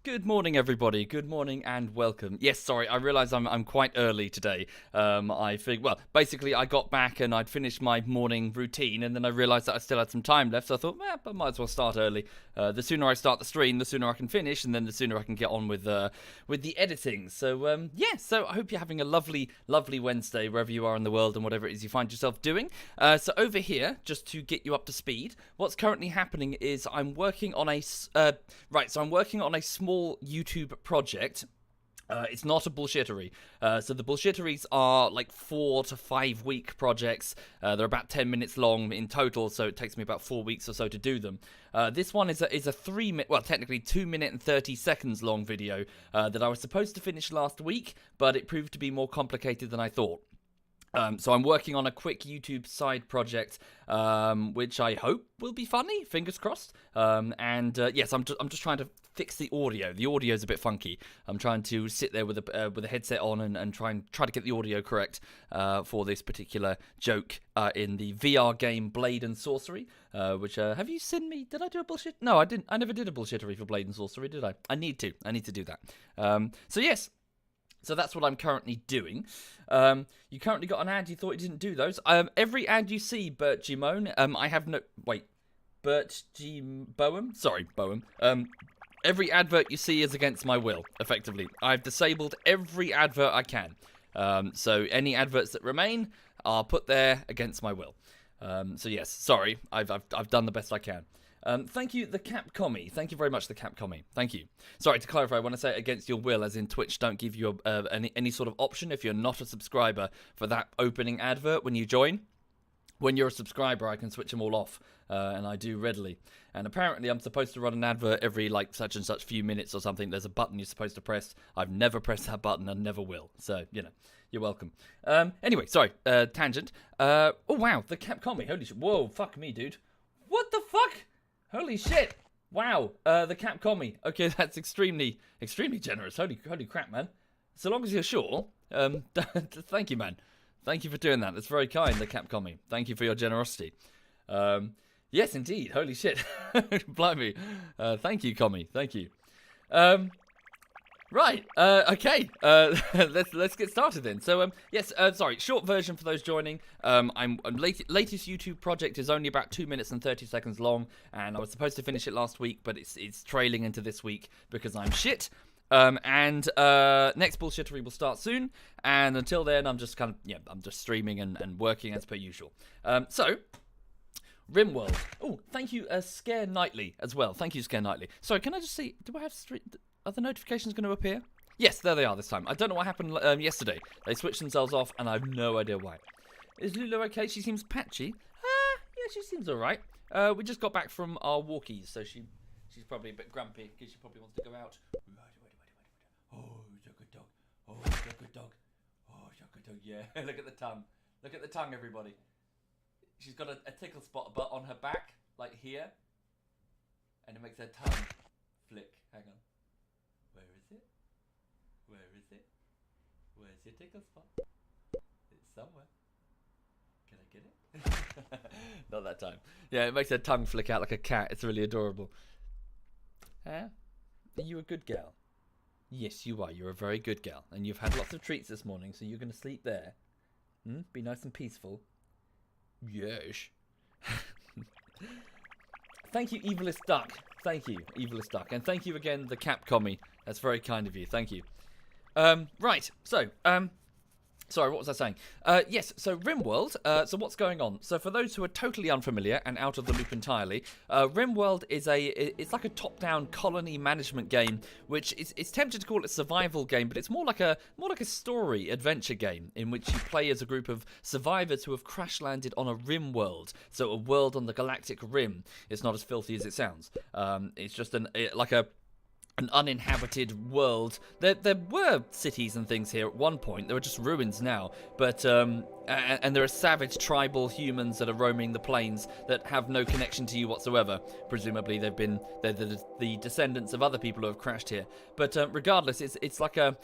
Good morning, everybody. Good morning and welcome. Yes, sorry, I realise I'm quite early today. I think, well, basically I got back and I'd finished my morning routine, and then I realised that I still had some time left, so I thought, I might as well start early. The sooner I start the stream, the sooner I can finish, and then the sooner I can get on with the editing. So, yeah, so I hope you're having a lovely, lovely Wednesday wherever you are in the world and whatever it is you find yourself doing. So over here, just to get you up to speed, what's currently happening is I'm working on a small YouTube project. It's not a bullshittery. So the bullshitteries are like 4 to 5 week projects. They're about 10 minutes long in total, so it takes me about 4 weeks or so to do them. This one is a 3-minute, well, technically 2 minute and 30 seconds long video that I was supposed to finish last week, but it proved to be more complicated than I thought. So I'm working on a quick YouTube side project, which I hope will be funny. Fingers crossed. Yes, I'm just trying to fix the audio. The audio is a bit funky. I'm trying to sit there with a headset on and try to get the audio correct for this particular joke in the VR game Blade and Sorcery. Which have you seen me? Did I do a bullshit? No, I didn't. I never did a bullshittery for Blade and Sorcery, did I? I need to do that. So yes. So that's what I'm currently doing. You currently got an ad. You thought you didn't do those. Every ad you see, Bert G. Moan, I have no... Wait. Bert G. Boehm? Sorry, Boehm. Every advert you see is against my will, effectively. I've disabled every advert I can. So any adverts that remain are put there against my will. So yes, sorry. I've done the best I can. Thank you, the Capcommie. Thank you very much, the Capcommie. Thank you. Sorry, to clarify, when I say against your will, as in Twitch don't give you any sort of option if you're not a subscriber for that opening advert when you join. when you're a subscriber, I can switch them all off, and I do readily. And apparently I'm supposed to run an advert every, like, such and such few minutes or something. There's a button you're supposed to press. I've never pressed that button and never will. So, you know, you're welcome. Anyway, sorry, tangent. Oh, wow, the Capcomi. Holy shit. Whoa, fuck me, dude. What the fuck? Holy shit. Wow, the Capcomi. Okay, that's extremely generous. Holy crap, man. So long as you're sure. Thank you, man. Thank you for doing that. That's very kind, the Capcomi. Thank you for your generosity. Yes, indeed. Holy shit. Blimey. Thank you, Commie. Thank you. Right. Okay. Let's get started then. So, yes. Sorry. Short version for those joining. I'm latest YouTube project is only about 2 minutes and 30 seconds long, and I was supposed to finish it last week, but it's trailing into this week because I'm shit. Next bullshittery will start soon, and until then, I'm just I'm just streaming and working as per usual. So, Rimworld. Oh, thank you, Scare Nightly as well. Thank you, Scare Nightly. Sorry, can I just see? Do I have are the notifications going to appear? Yes, there they are this time. I don't know what happened yesterday. They switched themselves off, and I have no idea why. Is Lulu okay? She seems patchy. Yeah, she seems all right. We just got back from our walkies, so she's probably a bit grumpy because she probably wants to go out. Oh, you're a good dog. Oh, you're a good dog. Oh, you're a good dog. Yeah, look at the tongue. Look at the tongue, everybody. She's got a tickle spot on her back, like here. And it makes her tongue flick. Hang on. Where is it? Where is it? Where's your tickle spot? It's somewhere. Can I get it? Not that time. Yeah, it makes her tongue flick out like a cat. It's really adorable. Are you a good girl? Yes, you are. You're a very good girl. And you've had lots of treats this morning, so you're going to sleep there. Be nice and peaceful. Yes. Thank you, Evilest Duck. Thank you, Evilest Duck. And thank you again, the Capcomi. That's very kind of you. Thank you. Right. So, sorry, what was I saying? Yes, so Rimworld, so what's going on? So for those who are totally unfamiliar and out of the loop entirely, Rimworld is it's like a top-down colony management game, which it's tempted to call it a survival game, but it's more like a story adventure game in which you play as a group of survivors who have crash landed on a Rimworld, so a world on the galactic rim. It's not as filthy as it sounds. It's just an uninhabited world. There were cities and things here at one point. There are just ruins now. But and there are savage tribal humans that are roaming the plains that have no connection to you whatsoever. Presumably they're the descendants of other people who have crashed here. But regardless, it's like a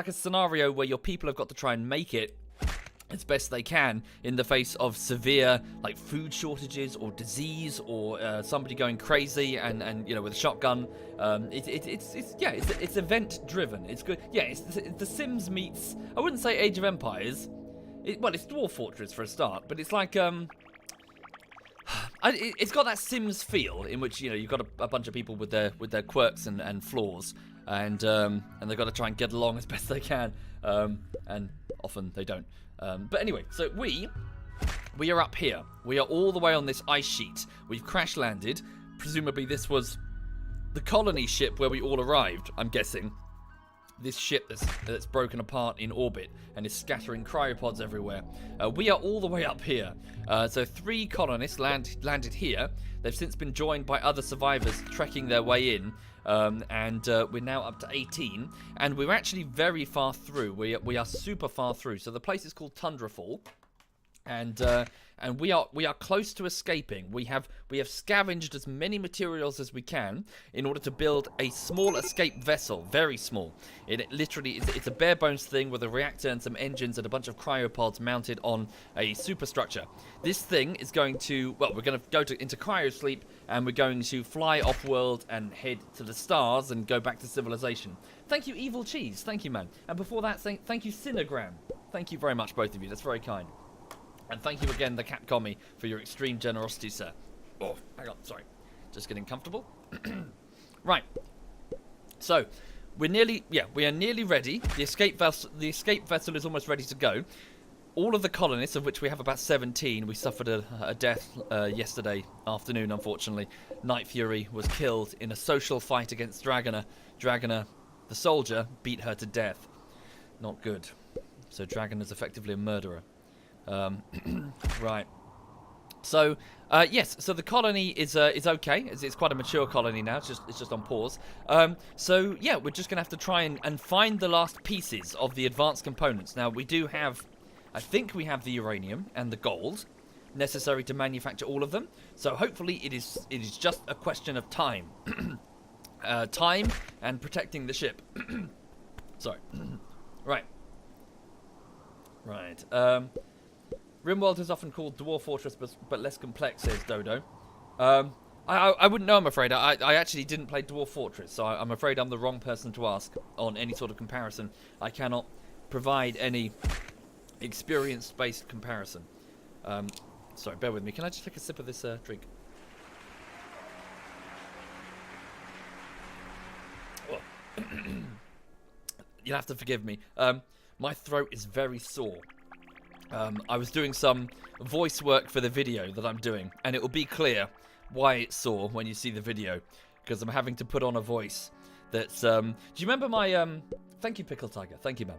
scenario where your people have got to try and make it as best they can in the face of severe, like, food shortages or disease or somebody going crazy and with a shotgun. It's event driven. It's good. Yeah, it's The Sims meets, I wouldn't say Age of Empires. It's Dwarf Fortress for a start, but it's like it's got that Sims feel in which you've got a bunch of people with their quirks and flaws, and they've got to try and get along as best they can, and often they don't. But anyway, so we are up here. We are all the way on this ice sheet. We've crash landed. Presumably this was the colony ship where we all arrived, I'm guessing. This ship that's broken apart in orbit and is scattering cryopods everywhere. We are all the way up here. So 3 colonists landed here. They've since been joined by other survivors trekking their way in. And we're now up to 18, and we're actually very far through. We are super far through. So the place is called Tundrafall, and we are close to escaping. We have scavenged as many materials as we can in order to build a small escape vessel, very small. It literally it's a bare bones thing with a reactor and some engines and a bunch of cryopods mounted on a superstructure. This thing is going to we're going to go into cryosleep, and we're going to fly off world and head to the stars and go back to civilization. Thank you, Evil Cheese. Thank you, man. And before that, thank you, Cinegram. Thank you very much, both of you. That's very kind. And thank you again, the Capcomi, for your extreme generosity, sir. Oh, hang on, sorry. Just getting comfortable. Right. So, we are nearly ready. The escape vessel is almost ready to go. All of the colonists, of which we have about 17, we suffered a death yesterday afternoon, unfortunately. Night Fury was killed in a social fight against Dragoner. Dragoner, the soldier, beat her to death. Not good. So Dragoner's effectively a murderer. Right. So, yes, so the colony is okay. It's quite a mature colony now. It's just on pause. So, yeah, we're just going to have to try and find the last pieces of the advanced components. Now, we do have, I think we have the uranium and the gold necessary to manufacture all of them. So, hopefully, it is just a question of time. Time and protecting the ship. Sorry. Right. Rimworld is often called Dwarf Fortress, but less complex, says Dodo. I wouldn't know, I'm afraid. I actually didn't play Dwarf Fortress, so I'm afraid I'm the wrong person to ask on any sort of comparison. I cannot provide any experience-based comparison. Sorry, bear with me. Can I just take a sip of this drink? Oh. You'll have to forgive me. My throat is very sore. I was doing some voice work for the video that I'm doing, and it will be clear why it's sore when you see the video, because I'm having to put on a voice that's, do you remember my, thank you, Pickle Tiger, thank you, man.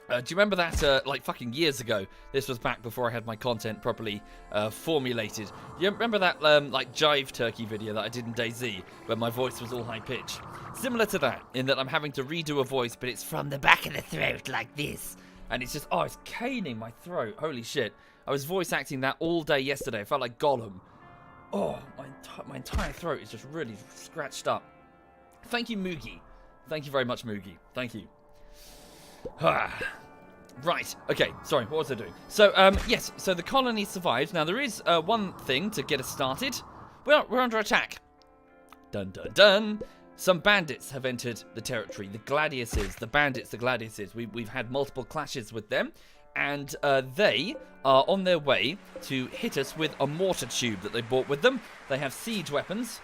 Do you remember that, like, fucking years ago? This was back before I had my content properly formulated. You remember that, like, Jive Turkey video that I did in DayZ, where my voice was all high-pitched? Similar to that, in that I'm having to redo a voice, but it's from the back of the throat, like this. And it's just, oh, it's caning my throat. Holy shit. I was voice acting that all day yesterday. I felt like Gollum. Oh, my entire throat is just really scratched up. Thank you, Moogie. Thank you very much, Moogie. Thank you. Right. Okay. Sorry. What was I doing? So, yes. So the colony survives. Now, there is one thing to get us started. We're under attack. Dun, dun, dun. Some bandits have entered the territory. The Gladiuses, the bandits, the Gladiuses. We've had multiple clashes with them, and they are on their way to hit us with a mortar tube that they brought with them. They have siege weapons,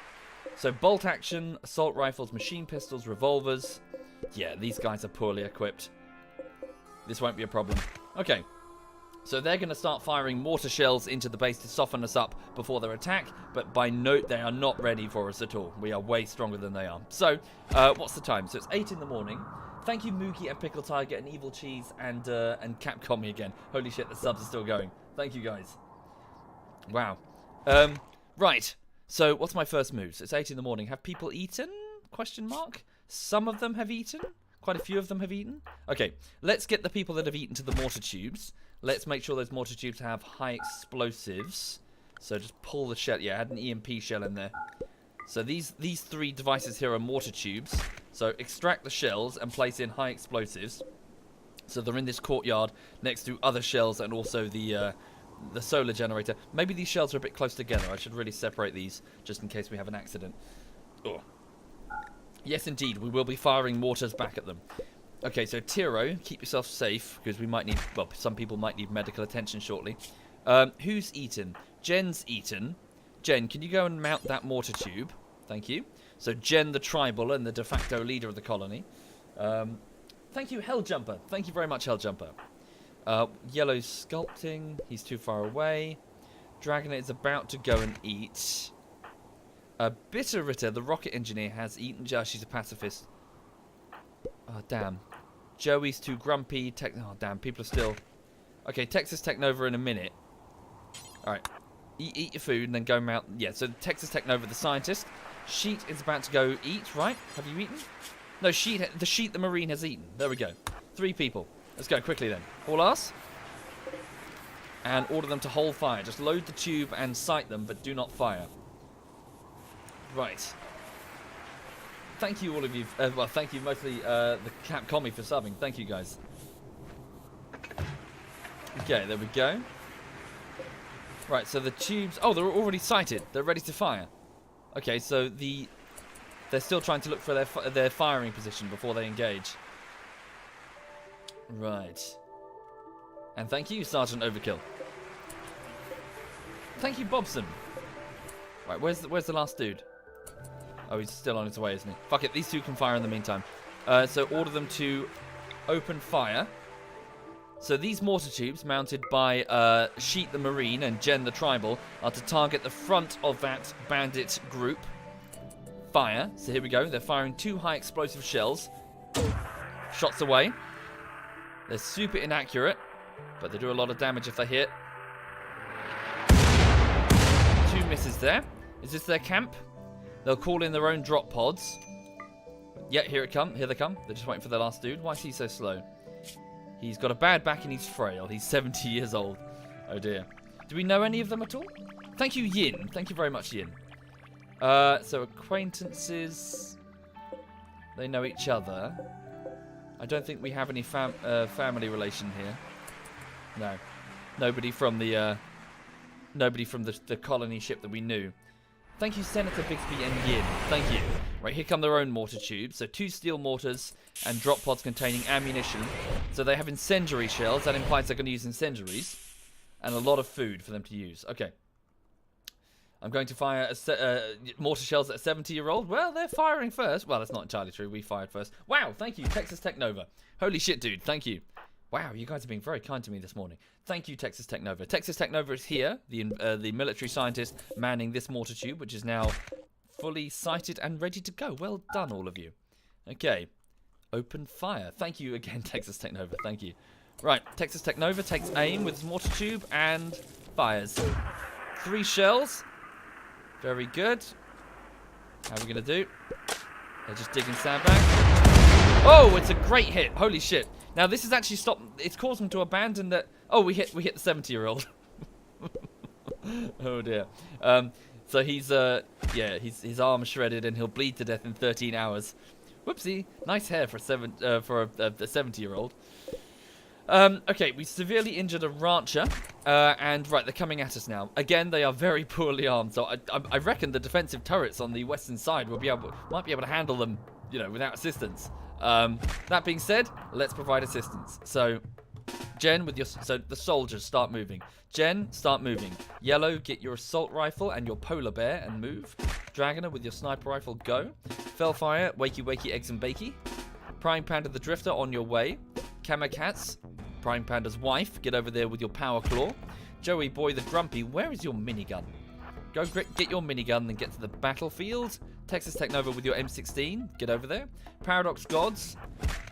so bolt action, assault rifles, machine pistols, revolvers. Yeah, these guys are poorly equipped. This won't be a problem. Okay. So they're going to start firing mortar shells into the base to soften us up before their attack, but by note, they are not ready for us at all. We are way stronger than they are. So, what's the time? So it's 8 in the morning. Thank you, Moogie and Pickle Tiger and Evil Cheese and Capcom again. Holy shit, the subs are still going. Thank you, guys. Wow. Right. So, what's my first move? So it's 8 in the morning. Have people eaten? Question mark. Some of them have eaten. Quite a few of them have eaten. Okay, let's get the people that have eaten to the mortar tubes. Let's make sure those mortar tubes have high explosives. So just pull the shell. Yeah, I had an EMP shell in there. So these three devices here are mortar tubes. So extract the shells and place in high explosives. So they're in this courtyard next to other shells and also the solar generator. Maybe these shells are a bit close together. I should really separate these just in case we have an accident. Oh. Yes, indeed. We will be firing mortars back at them. Okay, so Tiro, keep yourself safe, because we might need, well, some people might need medical attention shortly. Who's eaten? Jen's eaten. Jen, can you go and mount that mortar tube? Thank you. So Jen, the tribal and the de facto leader of the colony. Thank you, Helljumper. Thank you very much, Helljumper. Yellow's sculpting. He's too far away. Dragonite is about to go and eat. Bitter Ritter, the rocket engineer, has eaten. She's a pacifist. Oh, damn. Joey's too grumpy. Oh, damn. People are still... Okay, Texas Technova in a minute. Alright. Eat your food and then go mount... Yeah, so Texas Technova, the scientist. Sheet is about to go eat, right? Have you eaten? No, the Sheet the Marine has eaten. There we go. 3 people. Let's go quickly then. All us. And order them to hold fire. Just load the tube and sight them, but do not fire. Right. Thank you, all of you. Well, thank you mostly the Capcommie for subbing. Thank you, guys. Okay, there we go. Right, so the tubes... Oh, they're already sighted. They're ready to fire. Okay, so they're still trying to look for their firing position before they engage. Right. And thank you, Sergeant Overkill. Thank you, Bobson. Right, where's the last dude? Oh, he's still on his way, isn't he? Fuck it, these two can fire in the meantime. So order them to open fire. So these mortar tubes, mounted by Sheet the Marine and Jen the Tribal, are to target the front of that bandit group. Fire. So here we go. They're firing 2 high explosive shells. Shots away. They're super inaccurate, but they do a lot of damage if they hit. misses there. Is this their camp? They'll call in their own drop pods. Yeah, here it come. Here they come. They're just waiting for the last dude. Why is he so slow? He's got a bad back and he's frail. He's 70 years old. Oh dear. Do we know any of them at all? Thank you, Yin. Thank you very much, Yin. So acquaintances. They know each other. I don't think we have any family relation here. No. Nobody from the colony ship that we knew. Thank you, Senator Bixby and Yin. Thank you. Right, here come their own mortar tubes. So 2 steel mortars and drop pods containing ammunition. So they have incendiary shells. That implies they're going to use incendiaries. And a lot of food for them to use. Okay. I'm going to fire mortar shells at a 70-year-old. Well, they're firing first. Well, that's not entirely true. We fired first. Wow, thank you, Texas Tech Nova. Holy shit, dude. Thank you. Wow, you guys are being very kind to me this morning. Thank you, Texas Tech Nova. Texas Tech Nova is here, the military scientist manning this mortar tube, which is now fully sighted and ready to go. Well done, all of you. Okay. Open fire. Thank you again, Texas Tech Nova. Thank you. Right, Texas Tech Nova takes aim with his mortar tube and fires. 3 shells. Very good. How are we going to do? They're just digging sandbags. Oh, it's a great hit. Holy shit. Now, this has actually stopped. It's caused them to abandon that. Oh, we hit the 70-year-old. Oh, dear. So he's, yeah, his arm shredded and he'll bleed to death in 13 hours. Whoopsie. Nice hair for a 70-year-old. Okay, we severely injured a rancher, and right, they're coming at us now. Again, they are very poorly armed, so I reckon the defensive turrets on the western side might be able to handle them, you know, without assistance. That being said, let's provide assistance. So, Jen, so the soldiers start moving. Jen, start moving. Yellow, get your assault rifle and your polar bear and move. Dragoner, with your sniper rifle, go. Fellfire, wakey wakey eggs and bakey. Prime Panda the Drifter, on your way. Kamikatz, Prime Panda's wife, get over there with your power claw. Joey Boy the Grumpy, where is your minigun? Go get your minigun and get to the battlefield. Texas Tech Nova with your M16, get over there. Paradox Gods,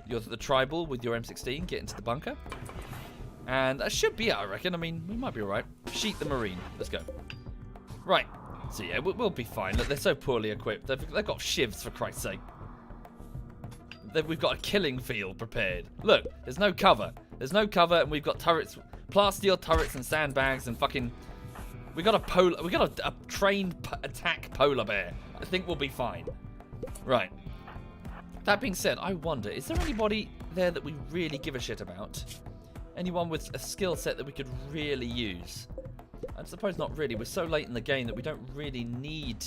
you're the tribal with your M16, get into the bunker. And that should be it, I reckon. I mean, we might be alright. Sheet the Marine, let's go. Right, so yeah, we'll be fine. Look, they're so poorly equipped. They've got shivs, for Christ's sake. We've got a killing field prepared. Look, there's no cover. There's no cover, and we've got turrets, plasteel turrets and sandbags and fucking... We got a trained attack polar bear. I think we'll be fine. Right. That being said, I wonder, is there anybody there that we really give a shit about? Anyone with a skill set that we could really use? I suppose not really. We're so late in the game that we don't really need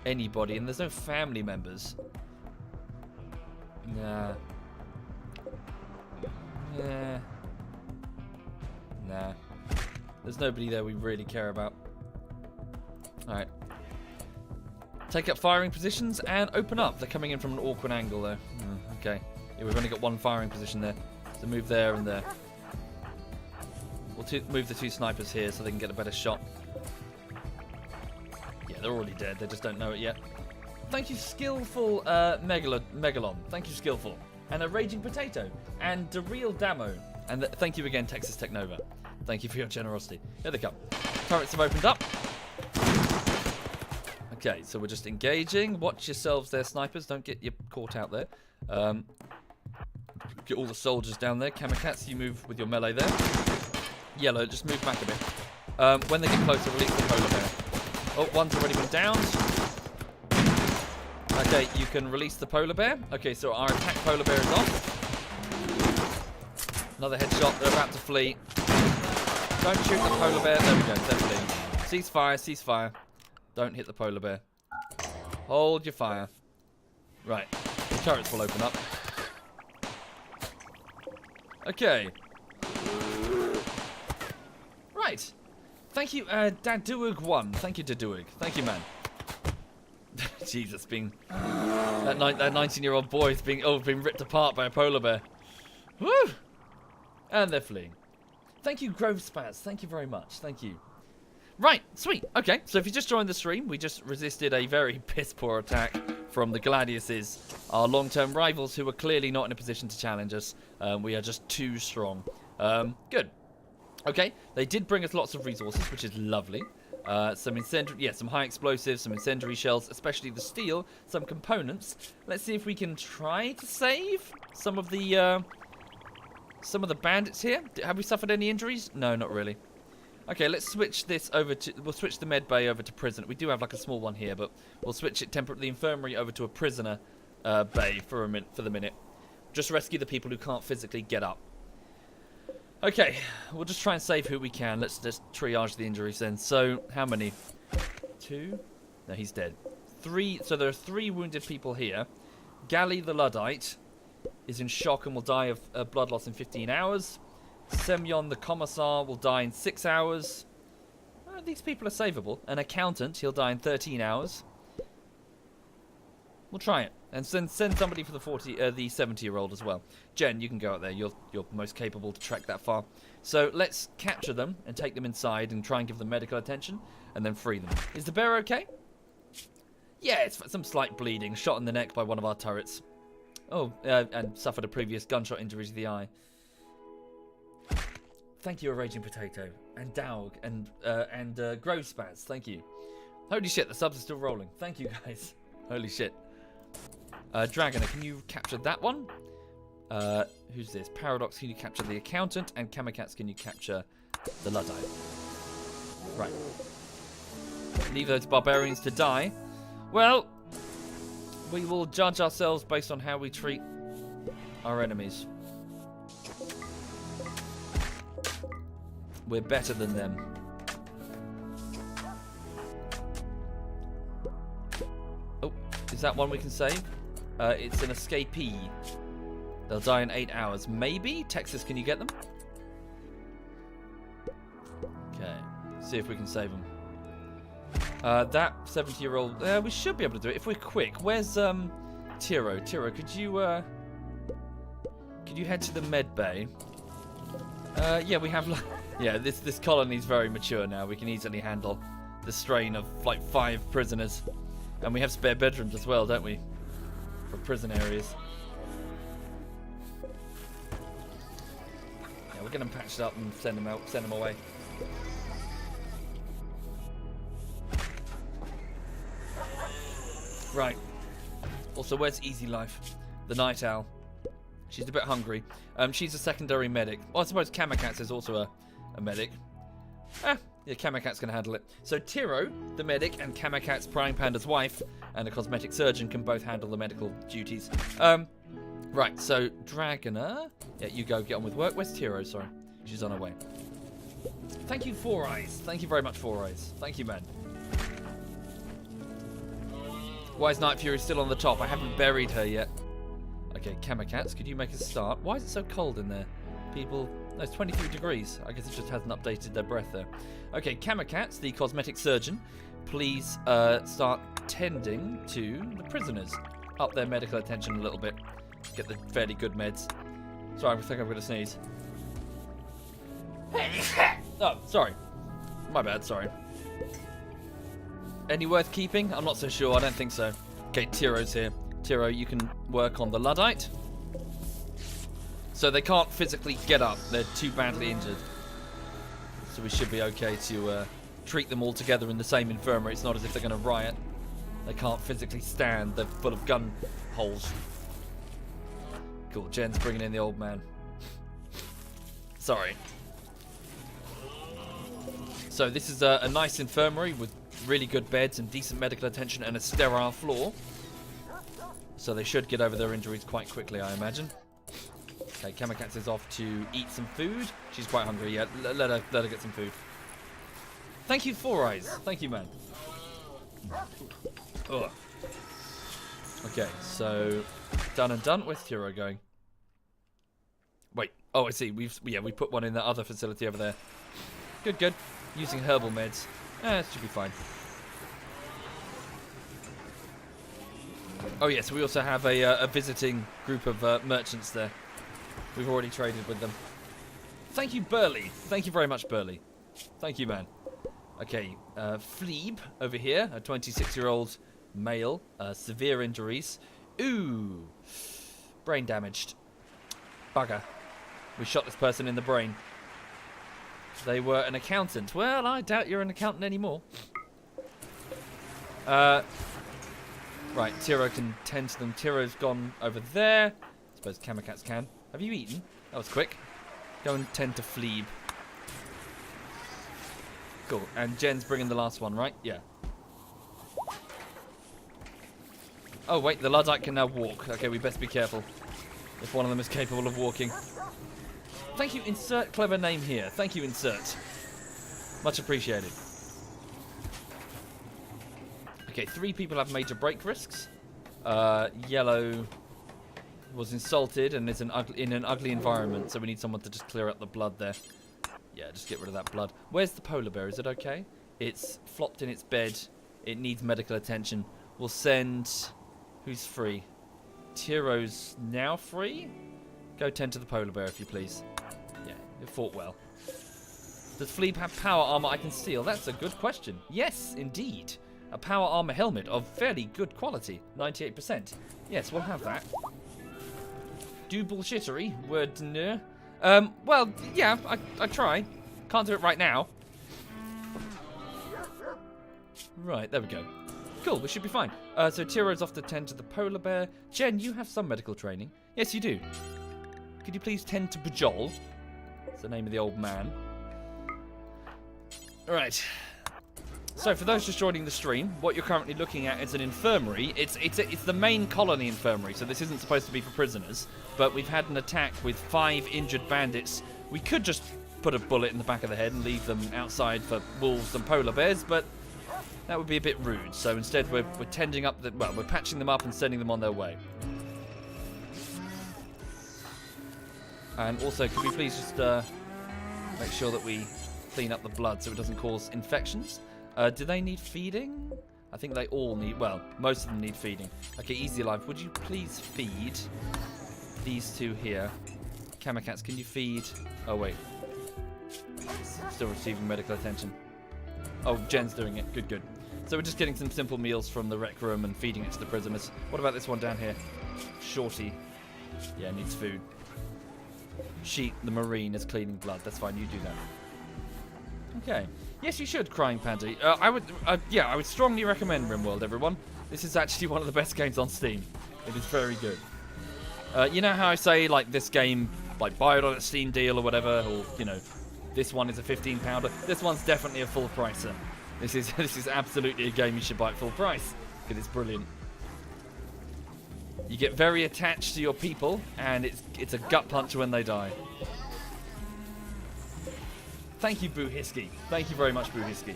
anybody, and there's no family members. Nah. Yeah. Nah. There's nobody there we really care about. Alright. Take up firing positions and open up. They're coming in from an awkward angle though. Okay. Yeah, we've only got 1 firing position there. So move there and there. We'll move the 2 snipers here so they can get a better shot. Yeah, they're already dead. They just don't know it yet. Thank you, Skillful Megalon. Thank you, Skillful. And a Raging Potato. And the real Damo. And thank you again, Texas Tech Nova. Thank you for your generosity. Here they come. Turrets have opened up. Okay, so we're just engaging. Watch yourselves there, snipers. Don't get you caught out there. Get all the soldiers down there. Kamikatz, you move with your melee there. Yellow, just move back a bit. When they get closer, release the polar bear. Oh, one's already been downed. Okay, you can release the polar bear. Okay, so our attack polar bear is off. Another headshot. They're about to flee. Don't shoot the polar bear. There we go. They're fleeing. Cease fire. Cease fire. Don't hit the polar bear. Hold your fire. Right. The turrets will open up. Okay. Right. Thank you, Daduig1. Thank you, Daduig. Thank you, man. Jesus, being that 19-year-old boy is being ripped apart by a polar bear. Woo! And they're fleeing. Thank you, Grove Spaz. Thank you very much. Thank you. Right, sweet. Okay, so if you just joined the stream, we just resisted a very piss-poor attack from the Gladiuses, our long-term rivals who are clearly not in a position to challenge us. We are just too strong. Good. Okay, they did bring us lots of resources, which is lovely. Some high explosives, some incendiary shells, especially the steel, some components. Let's see if we can try to save some of the bandits here. Have we suffered any injuries? No, not really. Okay, let's switch this over to... We'll switch the med bay over to prison. We do have like a small one here, but we'll switch it the infirmary over to a prisoner bay for the minute. Just rescue the people who can't physically get up. Okay, we'll just try and save who we can. Let's just triage the injuries then. So, how many? 2? No, he's dead. 3. So there are 3 wounded people here. Gally the Luddite is in shock and will die of blood loss in 15 hours. Semyon the Commissar will die in 6 hours. These people are savable. An accountant, he'll die in 13 hours. We'll try it. And send somebody for the 70-year-old as well. Jen, you can go out there. You're most capable to trek that far. So let's capture them and take them inside and try and give them medical attention and then free them. Is the bear okay? Yeah, it's some slight bleeding. Shot in the neck by one of our turrets. Oh, and suffered a previous gunshot injury to the eye. Thank you, A Raging Potato. And Daug. And Growspaz. Thank you. Holy shit, the subs are still rolling. Thank you, guys. Holy shit. Dragoner, can you capture that one? Who's this? Paradox, can you capture the accountant? And Kamikatz, can you capture the Luddite? Right. Leave those barbarians to die. Well, we will judge ourselves based on how we treat our enemies. We're better than them. Oh, is that one we can save? It's an escapee. They'll die in 8 hours. Maybe? Texas, can you get them? Okay. See if we can save them. That 70-year-old... we should be able to do it if we're quick. Where's Tiro? Tiro, could you head to the med bay? Yeah, we have... Yeah, this colony's very mature now. We can easily handle the strain of like 5 prisoners. And we have spare bedrooms as well, don't we? For prison areas. Yeah, we'll get them patched up and send them away. Right. Also, where's Easy Life? The Night Owl. She's a bit hungry. She's a secondary medic. Well, I suppose Kamikatz is also a medic. Yeah, Kamikatz can handle it. So Tiro, the medic, and Kamikatz, Prime Panda's wife, and a cosmetic surgeon can both handle the medical duties. Right, so Dragoner. Yeah, you go get on with work. Where's Tiro? Sorry. She's on her way. Thank you, Four Eyes. Thank you very much, Four Eyes. Thank you, man. Why is Night Fury still on the top? I haven't buried her yet. Okay, Kamikatz, could you make a start? Why is it so cold in there? People... No, it's 23 degrees. I guess it just hasn't updated their breath there. Okay, Kamikatz, the cosmetic surgeon, please start tending to the prisoners. Up their medical attention a little bit. Get the fairly good meds. Sorry, I think I'm going to sneeze. Oh, sorry. My bad, sorry. Any worth keeping? I'm not so sure. I don't think so. Okay, Tiro's here. Tiro, you can work on the Luddite. So they can't physically get up. They're too badly injured. So we should be okay to treat them all together in the same infirmary. It's not as if they're going to riot. They can't physically stand. They're full of gun holes. Cool. Jen's bringing in the old man. Sorry. So this is a nice infirmary with really good beds and decent medical attention and a sterile floor. So they should get over their injuries quite quickly, I imagine. Okay, Kamikatz is off to eat some food. She's quite hungry, yeah. Let her get some food. Thank you, Four Eyes. Thank you, man. Ugh. Okay, so done and done. Where's Tiro going? Wait. Oh, I see. We put one in that other facility over there. Good, good. Using herbal meds. It should be fine. Oh yes, we also have a visiting group of merchants there. We've already traded with them. Thank you, Burley. Thank you very much, Burley. Thank you, man. Okay, Fleeb over here, a 26-year-old male, severe injuries. Ooh, brain damaged. Bugger. We shot this person in the brain. They were an accountant. Well, I doubt you're an accountant anymore. Right, Tiro can tend to them. Tiro's gone over there. I suppose Kamikats can. Have you eaten? That was quick. Go and tend to Fleeb. Cool. And Jen's bringing the last one, right? Yeah. Oh, wait. The Luddite can now walk. Okay, we best be careful. If one of them is capable of walking. Thank you, insert clever name here. Thank you, insert. Much appreciated. Okay, 3 people have major break risks. Yellow was insulted and is in an ugly environment, so we need someone to just clear up the blood there. Yeah, just get rid of that blood. Where's the polar bear? Is it okay? It's flopped in its bed. It needs medical attention. We'll send... Who's free? Tiro's now free? Go tend to the polar bear, if you please. Yeah, it fought well. Does Fleeb have power armor I can steal? That's a good question. Yes, indeed. A power armor helmet of fairly good quality. 98%. Yes, we'll have that. Do bullshittery. Word no. Well, yeah, I try. Can't do it right now. Right, there we go. Cool, we should be fine. So Tiro's off to tend to the polar bear. Jen, you have some medical training. Yes, you do. Could you please tend to Bajol? That's the name of the old man. Alright. So for those just joining the stream, what you're currently looking at is an infirmary. It's the main colony infirmary, so this isn't supposed to be for prisoners. But we've had an attack with 5 injured bandits. We could just put a bullet in the back of the head and leave them outside for wolves and polar bears, but that would be a bit rude. So instead we're tending up we're patching them up and sending them on their way. And also, could we please just make sure that we clean up the blood so it doesn't cause infections? Do they need feeding? I think they all need... Well, most of them need feeding. Okay, Easy Life, would you please feed these 2 here? Kamikats, can you feed... Oh, wait. Still receiving medical attention. Oh, Jen's doing it. Good, good. So we're just getting some simple meals from the rec room and feeding it to the prisoners. What about this one down here? Shorty. Yeah, needs food. Sheet, the Marine, is cleaning blood. That's fine, you do that. Okay. Yes, you should, Crying Panda. I would strongly recommend Rimworld, everyone. This is actually one of the best games on Steam. It is very good. You know how I say, like, this game, like, buy it on a Steam deal or whatever, or, you know, this one is a £15. This one's definitely a full pricer. This is absolutely a game you should buy at full price, because it's brilliant. You get very attached to your people, and it's a gut punch when they die. Thank you, Boohisky. Thank you very much, Boohisky.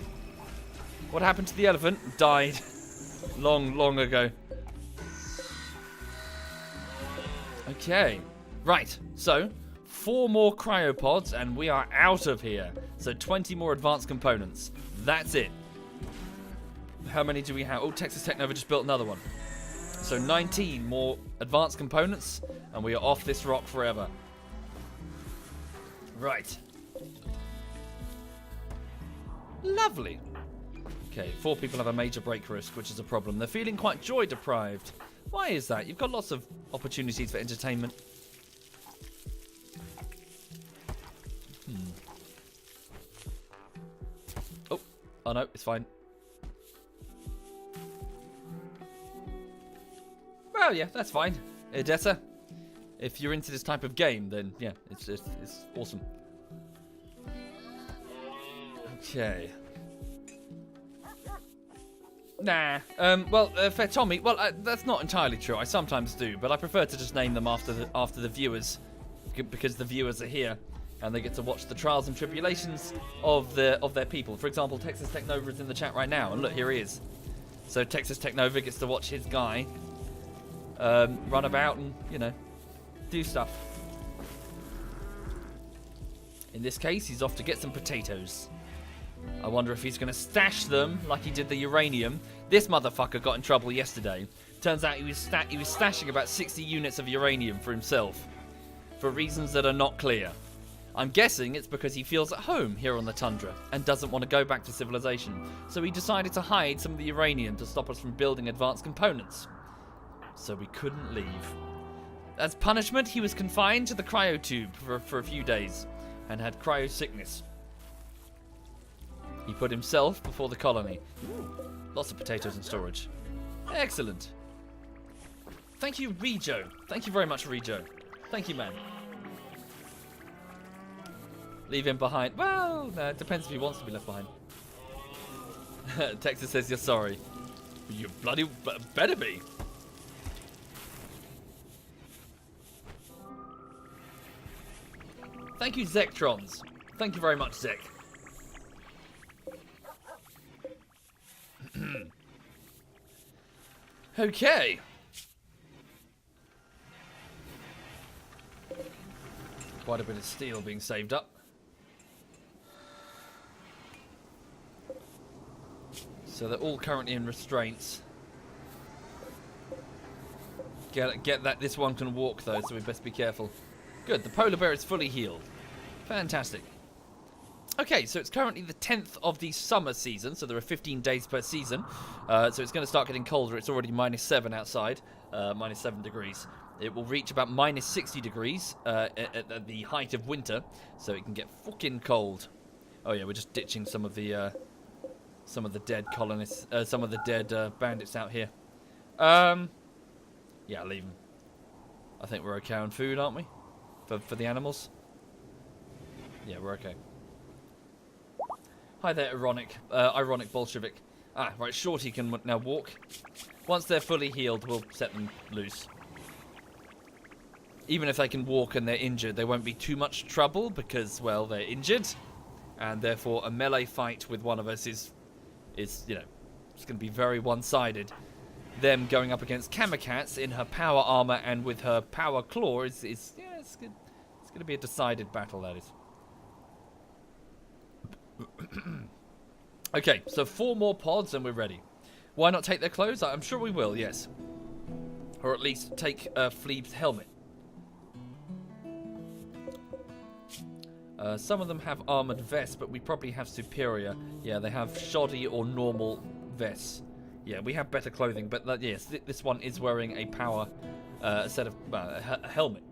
What happened to the elephant? Died long, long ago. Okay. Right. So, 4 more cryopods, and we are out of here. So, 20 more advanced components. That's it. How many do we have? Oh, Texas Technova just built another one. So, 19 more advanced components, and we are off this rock forever. Right. Lovely. Okay, 4 people have a major break risk, which is a problem. They're feeling quite joy deprived. Why is that? You've got lots of opportunities for entertainment. Oh no, it's fine. Well, yeah, that's fine. Edessa, if you're into this type of game, then yeah, it's awesome. Okay. Nah. For Tommy, that's not entirely true. I sometimes do, but I prefer to just name them after the viewers, because the viewers are here and they get to watch the trials and tribulations of their people. For example, Texas Technova is in the chat right now, and look, here he is. So Texas Technova gets to watch his guy run about and, you know, do stuff. In this case, he's off to get some potatoes. I wonder if he's going to stash them like he did the uranium. This motherfucker got in trouble yesterday. Turns out he was stashing about 60 units of uranium for himself, for reasons that are not clear. I'm guessing it's because he feels at home here on the tundra and doesn't want to go back to civilization. So he decided to hide some of the uranium to stop us from building advanced components. So we couldn't leave. As punishment, he was confined to the cryotube for a few days and had cryo sickness. He put himself before the colony. Lots of potatoes in storage. Excellent. Thank you, Rejo. Thank you very much, Rejo. Thank you, man. Leave him behind. Well, no, it depends if he wants to be left behind. Texas says you're sorry. You bloody better be. Thank you, Zektrons. Thank you very much, Zek. Okay. Quite a bit of steel being saved up. So they're all currently in restraints. Get that. This one can walk though, so we best be careful. Good. The polar bear is fully healed. Fantastic. Okay, so it's currently the 10th of the summer season, so there are 15 days per season. So it's going to start getting colder. It's already -7 outside, -7 degrees. It will reach about -60 degrees at the height of winter, so it can get fucking cold. Oh yeah, we're just ditching some of the dead colonists, some of the dead bandits out here. Yeah, leave them. I think we're okay on food, aren't we? For the animals? Yeah, we're okay. Hi there, ironic Bolshevik. Ah, right, Shorty can now walk. Once they're fully healed, we'll set them loose. Even if they can walk and they're injured, they won't be too much trouble because, well, they're injured. And therefore, a melee fight with one of us is you know, it's going to be very one-sided. Them going up against Kamikat's in her power armor and with her power claw is yeah, it's good. It's going to be a decided battle, that is. Okay, so 4 more pods and we're ready. Why not take their clothes? I'm sure we will, yes. Or at least take Fleeb's helmet. Some of them have armored vests, but we probably have superior. Yeah, they have shoddy or normal vests. Yeah, we have better clothing, but yes, this one is wearing a power set of a helmet.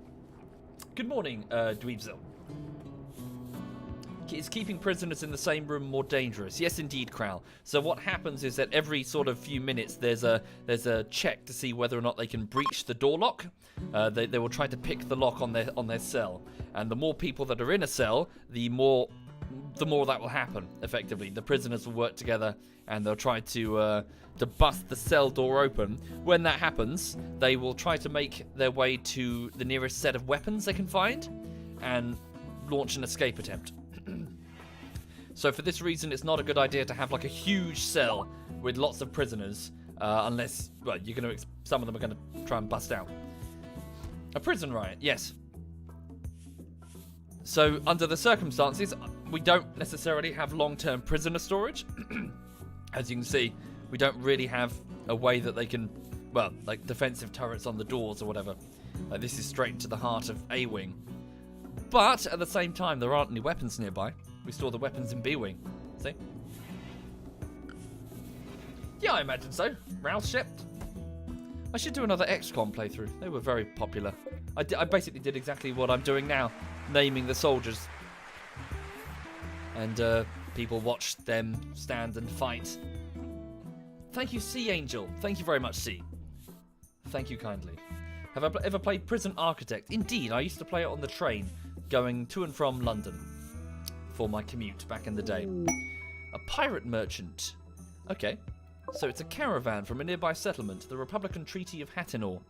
Good morning, Dweebzel. Is keeping prisoners in the same room more dangerous? Yes, indeed, Kral. So what happens is that every sort of few minutes there's a check to see whether or not they can breach the door lock. They will try to pick the lock on their cell, and the more people that are in a cell, the more that will happen. Effectively, the prisoners will work together and they'll try to bust the cell door open. When that happens, they will try to make their way to the nearest set of weapons they can find and launch an escape attempt. So for this reason, it's not a good idea to have like a huge cell with lots of prisoners, unless, well, some of them are going to try and bust out. A prison riot, yes. So under the circumstances, we don't necessarily have long-term prisoner storage. As you can see, we don't really have a way that they can, well, like defensive turrets on the doors or whatever. This is straight into the heart of A-Wing. But at the same time, there aren't any weapons nearby. We store the weapons in B-Wing. See? Yeah, I imagine so. Rouse shipped. I should do another XCOM playthrough. They were very popular. I basically did exactly what I'm doing now, naming the soldiers. And people watched them stand and fight. Thank you, Sea Angel. Thank you very much, Sea. Thank you kindly. Have I ever played Prison Architect? Indeed, I used to play it on the train, going to and from London for my commute back in the day. A pirate merchant. Okay. So it's a caravan from a nearby settlement, the Republican Treaty of Hattinor.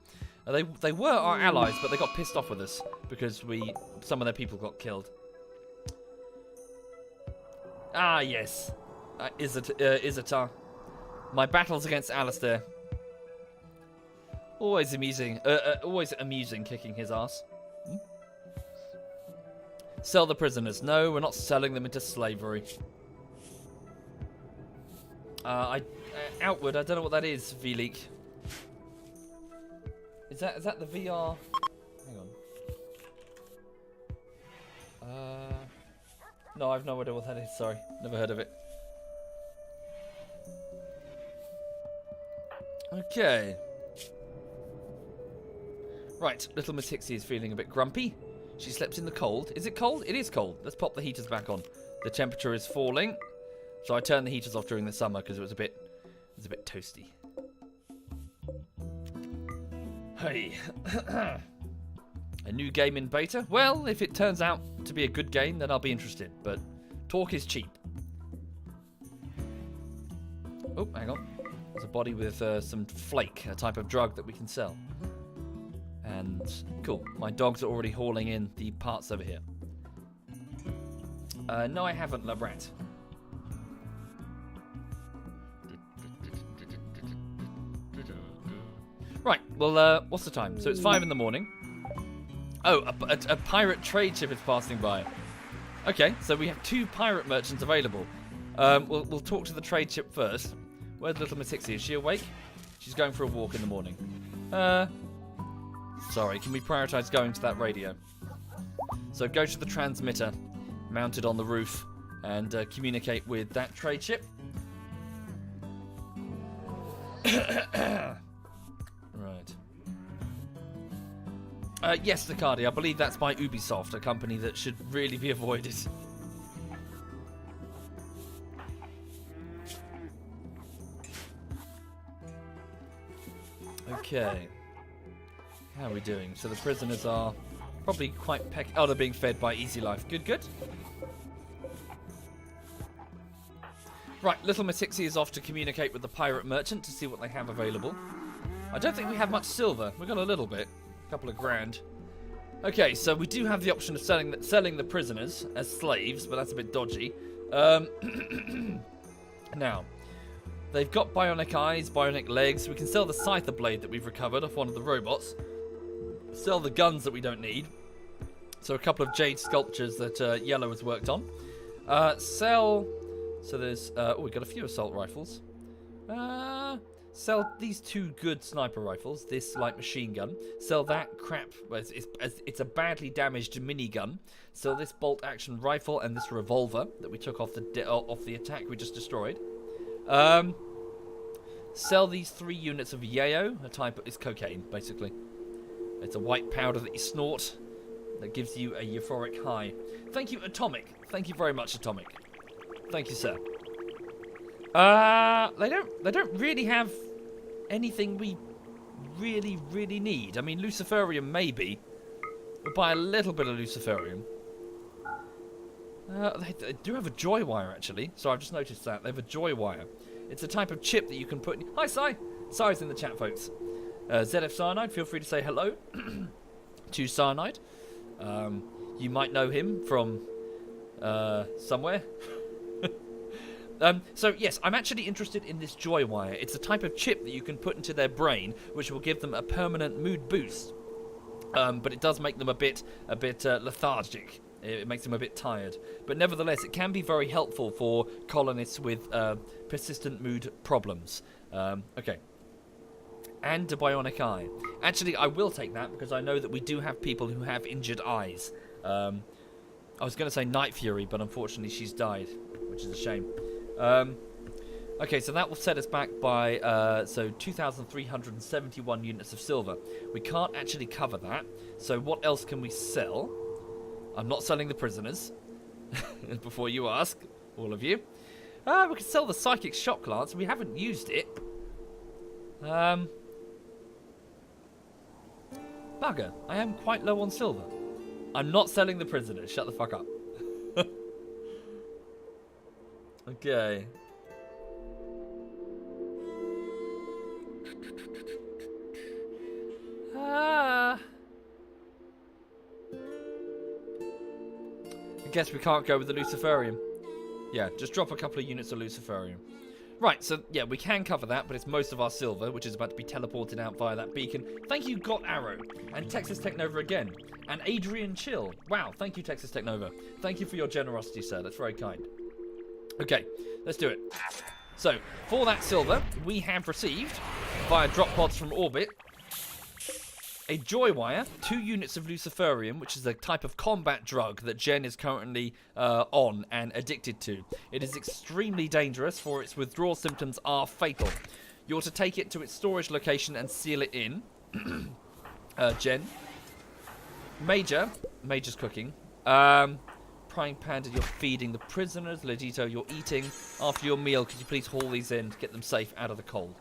They were our allies, but they got pissed off with us because some of their people got killed. Ah, yes. Izatar. My battles against Alistair. Always amusing kicking his ass. Sell the prisoners. No, we're not selling them into slavery. Outward, I don't know what that is, V-Leak. Is that the VR? Hang on. No, I've no idea what that is, sorry. Never heard of it. Okay. Right, little Miss Hixie is feeling a bit grumpy. She slept in the cold. Is it cold? It is cold. Let's pop the heaters back on. The temperature is falling. So I turned the heaters off during the summer because it was a bit toasty. Hey. A new game in beta? Well, if it turns out to be a good game, then I'll be interested. But talk is cheap. Oh, hang on. There's a body with some flake, a type of drug that we can sell. And cool. My dogs are already hauling in the parts over here. No, I haven't, Labrat. Right, well, what's the time? So it's 5 in the morning. Oh, a pirate trade ship is passing by. Okay, so we have 2 pirate merchants available. We'll talk to the trade ship first. Where's little Miss Hixie? Is she awake? She's going for a walk in the morning. Sorry, can we prioritize going to that radio? So go to the transmitter mounted on the roof and communicate with that trade ship. Right. Yes, Nicardi, I believe that's by Ubisoft, a company that should really be avoided. Okay. How are we doing? So the prisoners are probably quite oh, they're being fed by Easy Life. Good, good. Right, little Miss Hixie is off to communicate with the pirate merchant to see what they have available. I don't think we have much silver. We've got a little bit. A couple of grand. Okay, so we do have the option of selling the prisoners as slaves, but that's a bit dodgy. Now, they've got bionic eyes, bionic legs. We can sell the scyther blade that we've recovered off one of the robots. Sell the guns that we don't need. So a couple of jade sculptures that Yellow has worked on. Sell... So there's... oh, we've got a few assault rifles. Sell these 2 good sniper rifles. This light machine gun. Sell that crap. Well, it's a badly damaged minigun. Sell this bolt action rifle and this revolver that we took off the attack we just destroyed. Sell these 3 units of yayo. A type is cocaine, basically. It's a white powder that you snort that gives you a euphoric high. Thank you, Atomic. Thank you very much, Atomic. Thank you, sir. They don't really have anything we really need. I mean, Luciferium maybe. We'll buy a little bit of Luciferium. They do have a joy wire, actually. So I've just noticed that. They have a joy wire. It's a type of chip that you can put in... Hi, Sai. Sai's in the chat, folks. ZF Cyanide, feel free to say hello to Cyanide. You might know him from somewhere. So yes, I'm actually interested in this joy wire. It's a type of chip that you can put into their brain, which will give them a permanent mood boost. But it does make them a bit lethargic. It makes them a bit tired. But nevertheless, it can be very helpful for colonists with persistent mood problems. Okay. And a bionic eye. Actually, I will take that because I know that we do have people who have injured eyes. I was going to say Night Fury, but unfortunately she's died, which is a shame. Okay, so that will set us back by 2,371 units of silver. We can't actually cover that. So what else can we sell? I'm not selling the prisoners. Before you ask, all of you. We can sell the psychic shock lance. We haven't used it. Bugger, I am quite low on silver. I'm not selling the prisoners. Shut the fuck up. Okay. I guess we can't go with the Luciferium. Yeah, just drop a couple of units of Luciferium. Right, so yeah, we can cover that, but it's most of our silver, which is about to be teleported out via that beacon. Thank you, Got Arrow, and Texas Technova again, and Adrian Chill. Wow, thank you, Texas Technova. Thank you for your generosity, sir. That's very kind. Okay, let's do it. So, for that silver, we have received, via drop pods from orbit, a joy wire, 2 units of Luciferium, which is a type of combat drug that Jen is currently on and addicted to. It is extremely dangerous, for its withdrawal symptoms are fatal. You're to take it to its storage location and seal it in. Jen. Major's cooking. Prime Panda, you're feeding the prisoners. Ledito, you're eating. After your meal, could you please haul these in to get them safe out of the cold?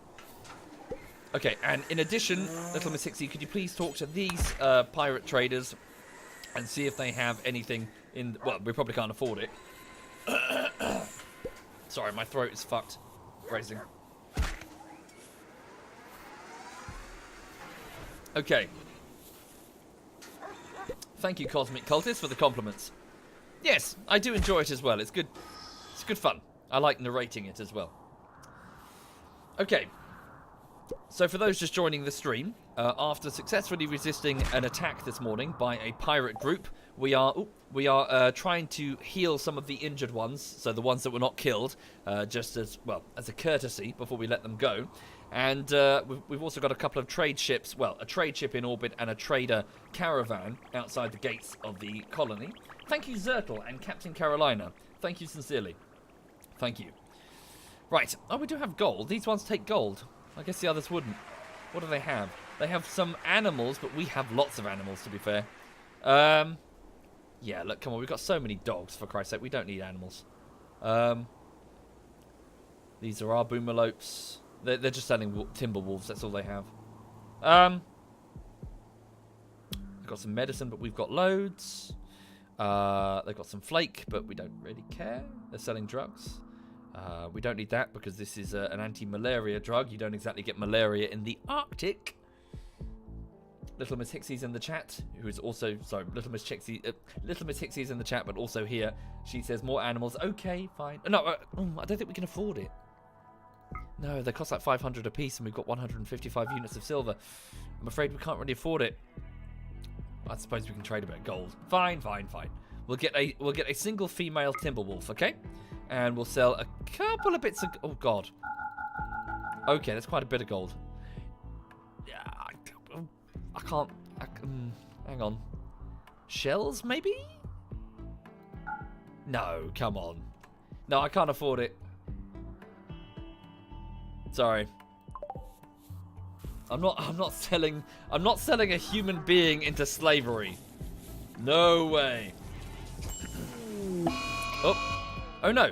Okay, and in addition, Little Miss Hixie, could you please talk to these pirate traders and see if they have anything in... Well, we probably can't afford it. Sorry, my throat is fucked. Phrasing. Okay. Thank you, Cosmic Cultist, for the compliments. Yes, I do enjoy it as well. It's good. It's good fun. I like narrating it as well. Okay. So for those just joining the stream, after successfully resisting an attack this morning by a pirate group, we are trying to heal some of the injured ones, so the ones that were not killed, just as, well, as a courtesy before we let them go. And we've also got a couple of trade ships, well, a trade ship in orbit and a trader caravan outside the gates of the colony. Thank you, Zertle and Captain Carolina. Thank you sincerely. Thank you. Right. Oh, we do have gold. These ones take gold. I guess the others wouldn't. What do they have? They have some animals, but we have lots of animals, to be fair. Yeah, look, come on. We've got so many dogs, for Christ's sake. We don't need animals. These are our boomalopes. They're just selling timber wolves. That's all they have. They've got some medicine, but we've got loads. They've got some flake, but we don't really care. They're selling drugs. We don't need that because this is an anti-malaria drug. You don't exactly get malaria in the Arctic. Little Miss Hixie's in the chat, who is also... Sorry, Little Miss Hixie's in the chat, but also here. She says, more animals. Okay, fine. No, I don't think we can afford it. No, they cost like 500 a piece, and we've got 155 units of silver. I'm afraid we can't really afford it. I suppose we can trade a bit of gold. Fine, fine, fine. We'll get a single female timber wolf, okay? And we'll sell a couple of bits of... Oh, God. Okay, that's quite a bit of gold. Yeah, I can't... hang on. Shells, maybe? No, come on. No, I can't afford it. Sorry. I'm not selling a human being into slavery. No way. Oh no.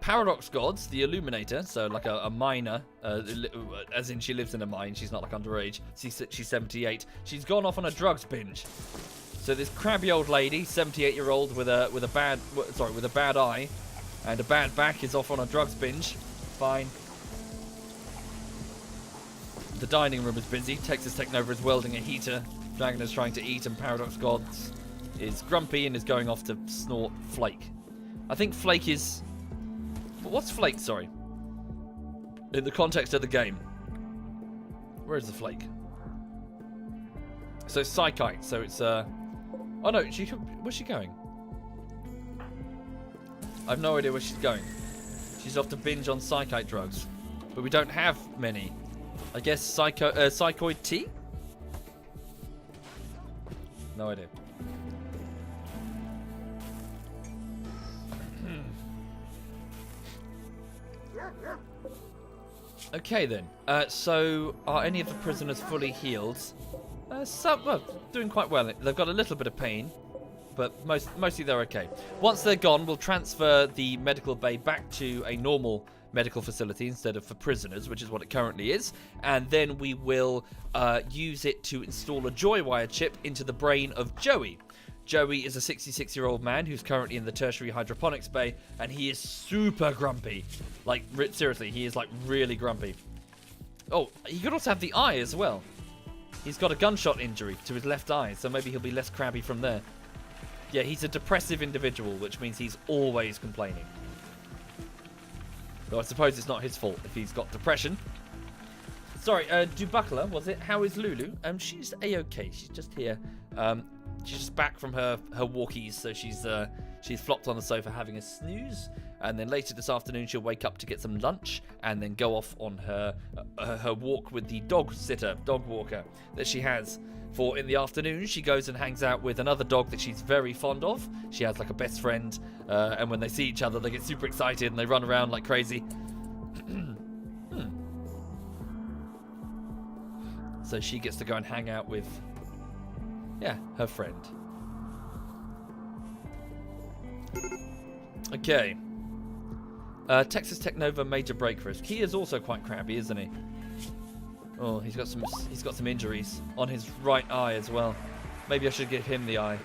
Paradox Gods, the Illuminator, so like a miner, as in she lives in a mine, she's not like underage. She's 78. She's gone off on a drugs binge. So this crabby old lady, 78-year-old with a bad eye and a bad back, is off on a drugs binge. Fine. The dining room is busy. Texas Technova is welding a heater. Dragon is trying to eat, and Paradox Gods is grumpy and is going off to snort flake. I think flake is... What's flake, sorry? In the context of the game. Where is the flake? So psychite, so it's Oh no, where's she going? I have no idea where she's going. She's off to binge on psychite drugs. But we don't have many. I guess psychoid tea? No idea. Okay then. So are any of the prisoners fully healed? Some, well, doing quite well. They've got a little bit of pain, but mostly they're okay. Once they're gone, we'll transfer the medical bay back to a normal medical facility instead of for prisoners, which is what it currently is, and then we will use it to install a Joywire chip into the brain of Joey. Joey is a 66-year-old man who's currently in the tertiary hydroponics bay, and he is super grumpy. Like, seriously, he is like really grumpy. Oh, he could also have the eye as well. He's got a gunshot injury to his left eye, so maybe he'll be less crabby from there. Yeah, he's a depressive individual, which means he's always complaining. Though I suppose it's not his fault if he's got depression. Sorry, Dubuckler, was it? How is Lulu? She's A-okay. She's just here. She's just back from her walkies, so she's flopped on the sofa having a snooze. And then later this afternoon, she'll wake up to get some lunch and then go off on her walk with the dog walker that she has. For in the afternoon, she goes and hangs out with another dog that she's very fond of. She has like a best friend, and when they see each other, they get super excited and they run around like crazy. So she gets to go and hang out with, yeah, her friend. Okay. Texas Tech Nova major break risk. He is also quite crabby, isn't he? Oh, he's got some injuries on his right eye as well. Maybe I should give him the eye.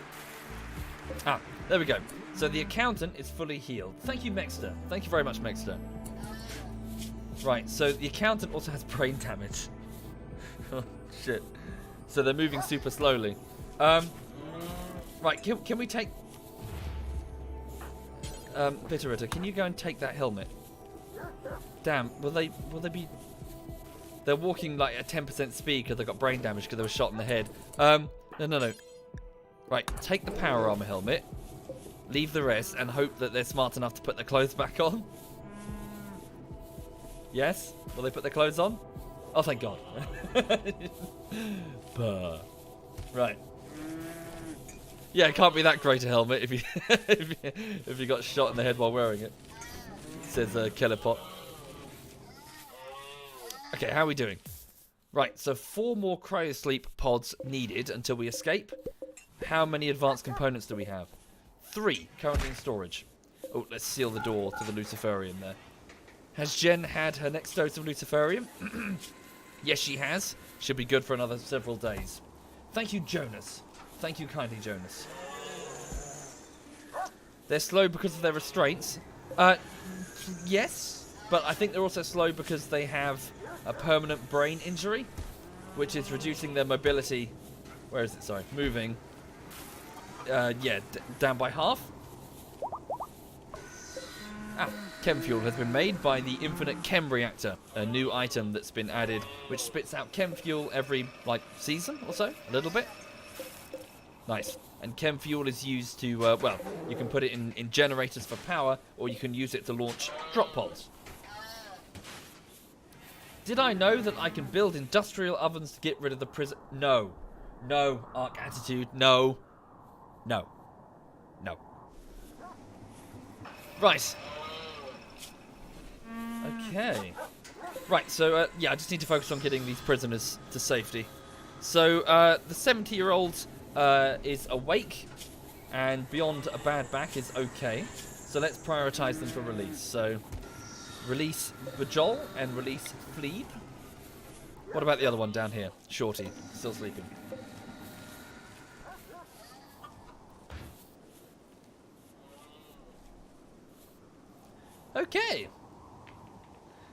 Ah, there we go. So the accountant is fully healed. Thank you, Mexter. Thank you very much, Mexter. Right, so the accountant also has brain damage. Oh, shit. So they're moving super slowly. Right, can we take... Bitterritter, can you go and take that helmet? Damn, will they be... They're walking like at 10% speed because they got brain damage because they were shot in the head. No. Right, take the power armor helmet. Leave the rest and hope that they're smart enough to put their clothes back on. Yes? Will they put their clothes on? Oh, thank God. Right. Yeah, it can't be that great a helmet if you if you got shot in the head while wearing it. Says Kellerpot. Okay, how are we doing? Right, so 4 more cryosleep pods needed until we escape. How many advanced components do we have? 3 currently in storage. Oh, let's seal the door to the Luciferium there. Has Jen had her next dose of Luciferium? Yes, she has. She'll be good for another several days. Thank you, Jonas. Thank you kindly, Jonas. They're slow because of their restraints. Yes, but I think they're also slow because they have a permanent brain injury, which is reducing their mobility. Where is it? Sorry, moving. Yeah, down by half. Ah, chem fuel has been made by the Infinite Chem Reactor, a new item that's been added, which spits out chem fuel every, like, season or so, a little bit. Nice. And chem fuel is used to, well, you can put it in generators for power, or you can use it to launch drop pods. Did I know that I can build industrial ovens to get rid of the prison? No. No, Arc Attitude. No. No. No. Right. Okay. Right, so, yeah, I just need to focus on getting these prisoners to safety. So, the 70-year-old is awake, and beyond a bad back is okay. So let's prioritize them for release. So, release Bajol and release Fleeb. What about the other one down here? Shorty, still sleeping. Okay.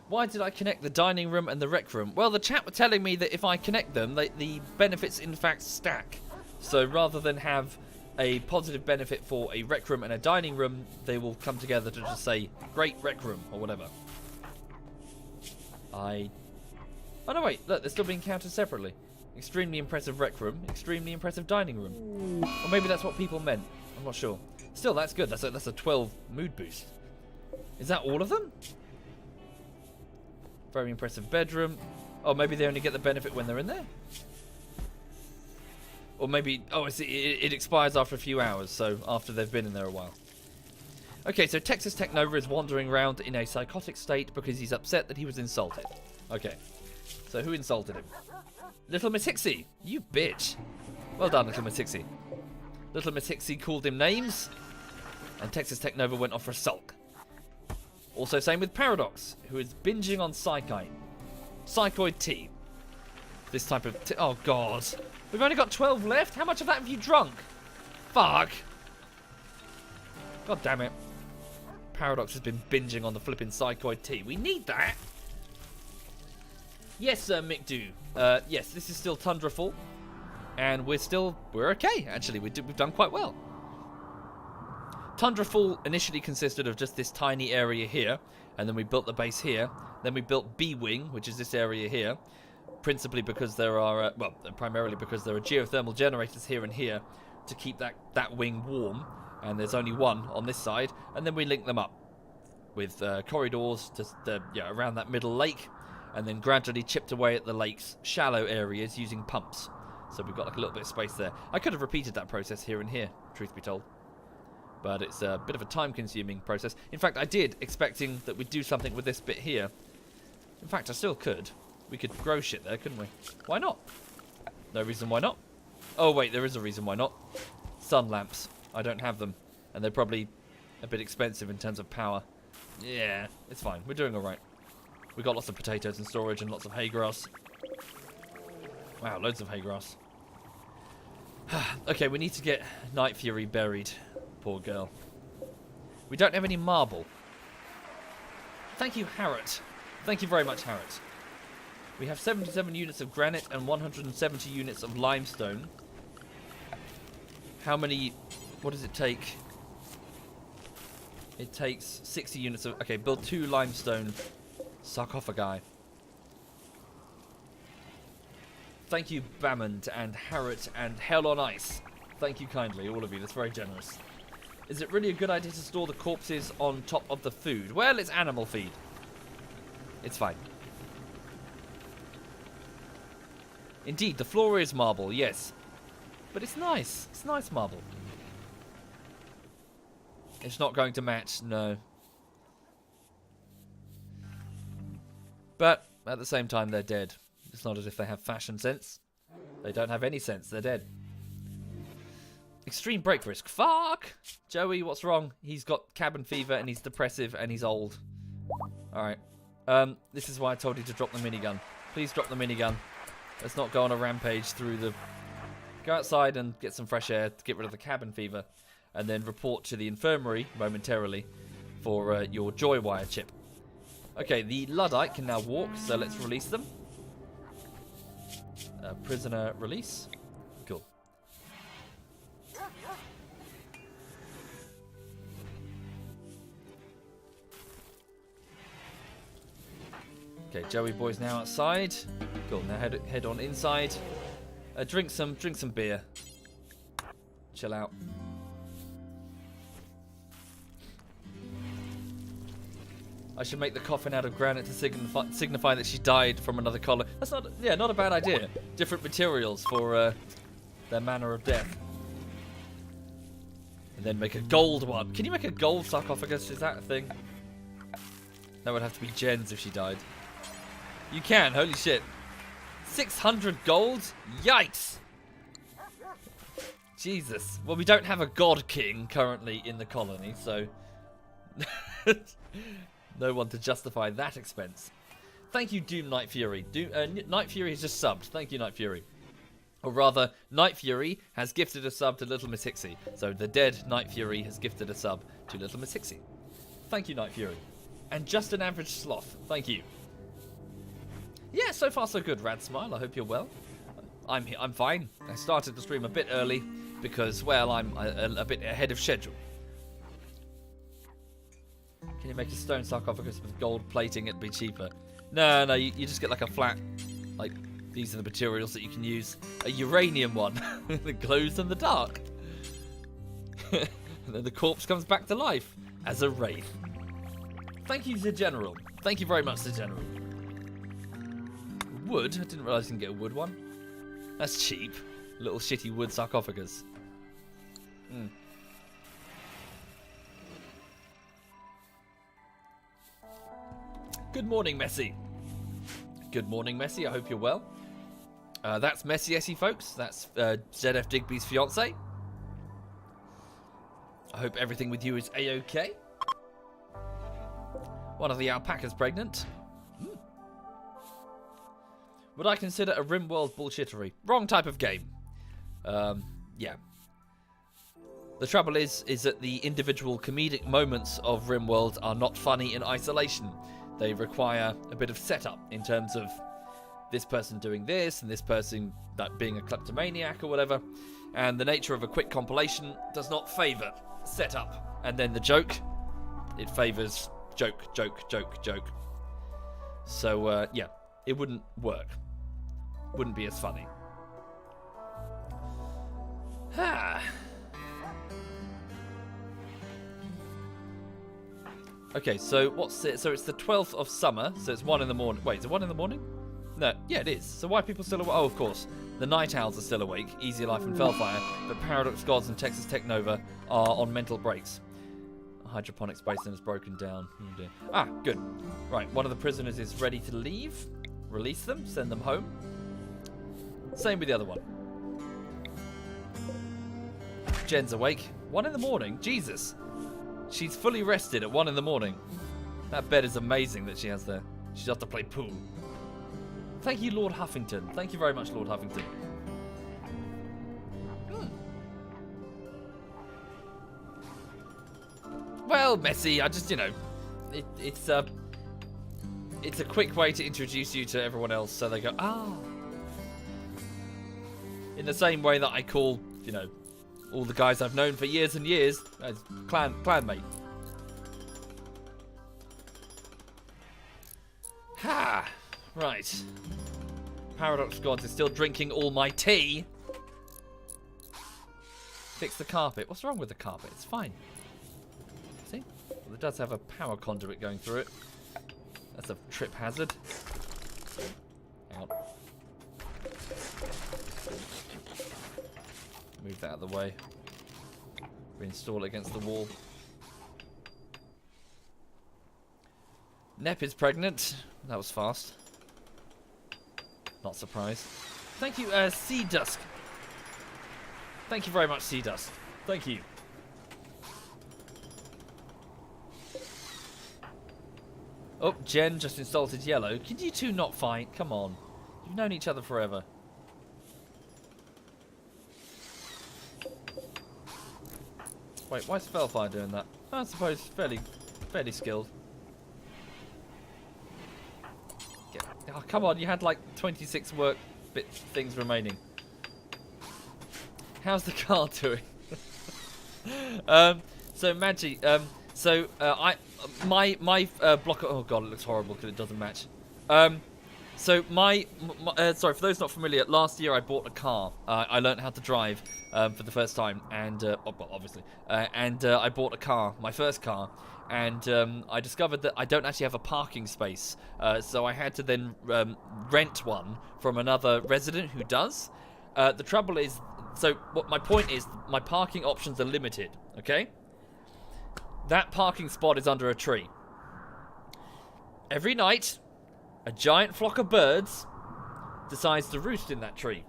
Why did I connect the dining room and the rec room? Well, the chat were telling me that if I connect them, the benefits in fact stack. So rather than have a positive benefit for a rec room and a dining room, they will come together to just say, great rec room, or whatever. Oh no, wait, look, they're still being counted separately. Extremely impressive rec room, extremely impressive dining room. Or maybe that's what people meant. I'm not sure. Still, that's good. That's a 12 mood boost. Is that all of them? Very impressive bedroom. Oh, maybe they only get the benefit when they're in there? Or maybe... Oh, I see. It expires after a few hours, so after they've been in there a while. Okay, so Texas Tech Nova is wandering around in a psychotic state because he's upset that he was insulted. Okay. So who insulted him? Little Miss Hixie. You bitch. Well done, Little Miss Hixie. Little Miss Hixie called him names, and Texas Tech Nova went off for a sulk. Also, same with Paradox, who is binging on Psychite. Psychoid tea. This type of tea. Oh, God. We've only got 12 left? How much of that have you drunk? Fuck. God damn it. Paradox has been binging on the flipping Psychoid tea. We need that. Yes, Mick Do. Yes, this is still Tundrafall. And we're okay, actually. We've done quite well. Tundrafall initially consisted of just this tiny area here, and then we built the base here. Then we built B-Wing, which is this area here, principally because there are, well, primarily because there are geothermal generators here and here to keep that wing warm, and there's only one on this side, and then we link them up with corridors to around that middle lake, and then gradually chipped away at the lake's shallow areas using pumps. So we've got like a little bit of space there. I could have repeated that process here and here, truth be told. But it's a bit of a time-consuming process. In fact, I did, expecting that we'd do something with this bit here. In fact, I still could. We could grow shit there, couldn't we? Why not? No reason why not. Oh, wait, there is a reason why not. Sun lamps. I don't have them. And they're probably a bit expensive in terms of power. Yeah, it's fine. We're doing alright. We got lots of potatoes in storage and lots of hay grass. Wow, loads of hay grass. Okay, we need to get Night Fury buried. Poor girl. We don't have any marble. Thank you, Harriet. Thank you very much, Harriet. We have 77 units of granite and 170 units of limestone. How many... What does it take? It takes 60 units of... Okay, build 2 limestone sarcophagi. Thank you, Bammond and Harriet and Hell on Ice. Thank you kindly, all of you. That's very generous. Is it really a good idea to store the corpses on top of the food? Well, it's animal feed. It's fine. Indeed, the floor is marble, yes. But it's nice. It's nice marble. It's not going to match, no. But at the same time, they're dead. It's not as if they have fashion sense. They don't have any sense. They're dead. Extreme break risk. Fuck! Joey, what's wrong? He's got cabin fever and he's depressive and he's old. Alright. This is why I told you to drop the minigun. Please drop the minigun. Let's not go on a rampage through the... Go outside and get some fresh air to get rid of the cabin fever. And then report to the infirmary momentarily for your joy wire chip. Okay, the Luddite can now walk, so let's release them. Prisoner release. Cool. Okay, Joey boy's now outside. Cool. Now head on inside. Drink some beer. Chill out. I should make the coffin out of granite to signify that she died from another color. That's not, yeah, not a bad idea. Different materials for their manner of death. And then make a gold one. Can you make a gold sarcophagus? Is that a thing? That would have to be Jen's if she died. You can, holy shit. 600 gold? Yikes! Jesus. Well, we don't have a god king currently in the colony, so... no one to justify that expense. Thank you, Doom Night Fury. Night Fury has just subbed. Thank you, Night Fury. Or rather, Night Fury has gifted a sub to Little Miss Hixie. So the dead Night Fury has gifted a sub to Little Miss Hixie. Thank you, Night Fury. And just an average sloth. Thank you. Yeah, so far so good, Rad Smile. I hope you're well. I'm fine. I started the stream a bit early because, well, I'm a bit ahead of schedule. Can you make a stone sarcophagus with gold plating? It'd be cheaper. No, you just get like a flat, like, these are the materials that you can use. A uranium one that glows in the dark. And then the corpse comes back to life as a wraith. Thank you, the General. Thank you very much, the General. Wood? I didn't realise you can get a wood one. That's cheap. Little shitty wood sarcophagus. Good morning, Messi. Good morning, Messi. I hope you're well. That's Messi Essie, folks. That's ZF Digby's fiance. I hope everything with you is A-OK. One of the alpacas pregnant. Would I consider a Rimworld bullshittery? Wrong type of game. Yeah. The trouble is that the individual comedic moments of Rimworld are not funny in isolation. They require a bit of setup in terms of this person doing this and this person being a kleptomaniac or whatever. And the nature of a quick compilation does not favour setup. And then the joke, it favours joke, joke, joke, joke. So, yeah, it wouldn't work. Wouldn't be as funny. Okay, so what's it? So it's the 12th of summer, so it's 1 in the morning. Wait, is it 1 in the morning? No, yeah, it is. So why are people still awake? Oh, of course. The Night Owls are still awake, Easy Life and Fellfire, but Paradox Gods and Texas Tech Nova are on mental breaks. Hydroponics basin is broken down. Oh dear. Ah, good. Right, one of the prisoners is ready to leave. Release them, send them home. Same with the other one. Jen's awake. 1 in the morning? Jesus. She's fully rested at 1 in the morning. That bed is amazing that she has there. She has to play pool. Thank you, Lord Huffington. Thank you very much, Lord Huffington. Well, Messy, I just, you know, it's a quick way to introduce you to everyone else, so they go, ah. In the same way that I call, you know, all the guys I've known for years and years as clanmate. Ha! Right. Paradox Gods is still drinking all my tea. Fix the carpet. What's wrong with the carpet? It's fine. See? Well, it does have a power conduit going through it. That's a trip hazard. Hang on. Move that out of the way. Reinstall it against the wall. Nep is pregnant. That was fast. Not surprised. Thank you, Sea Dusk. Thank you very much, Sea Dusk. Thank you. Oh, Jen just insulted Yellow. Can you two not fight? Come on. You've known each other forever. Wait, why is Spellfire doing that? I suppose fairly skilled. Oh, come on, you had like 26 work bit things remaining. How's the car doing? So Maggie, my block. Oh god, it looks horrible because it doesn't match. So sorry, for those not familiar, last year I bought a car. I learned how to drive for the first time, and obviously, I bought a car, my first car, and I discovered that I don't actually have a parking space, so I had to then rent one from another resident who does. The trouble is, so what my point is, my parking options are limited. Okay, that parking spot is under a tree. Every night, a giant flock of birds decides to roost in that tree.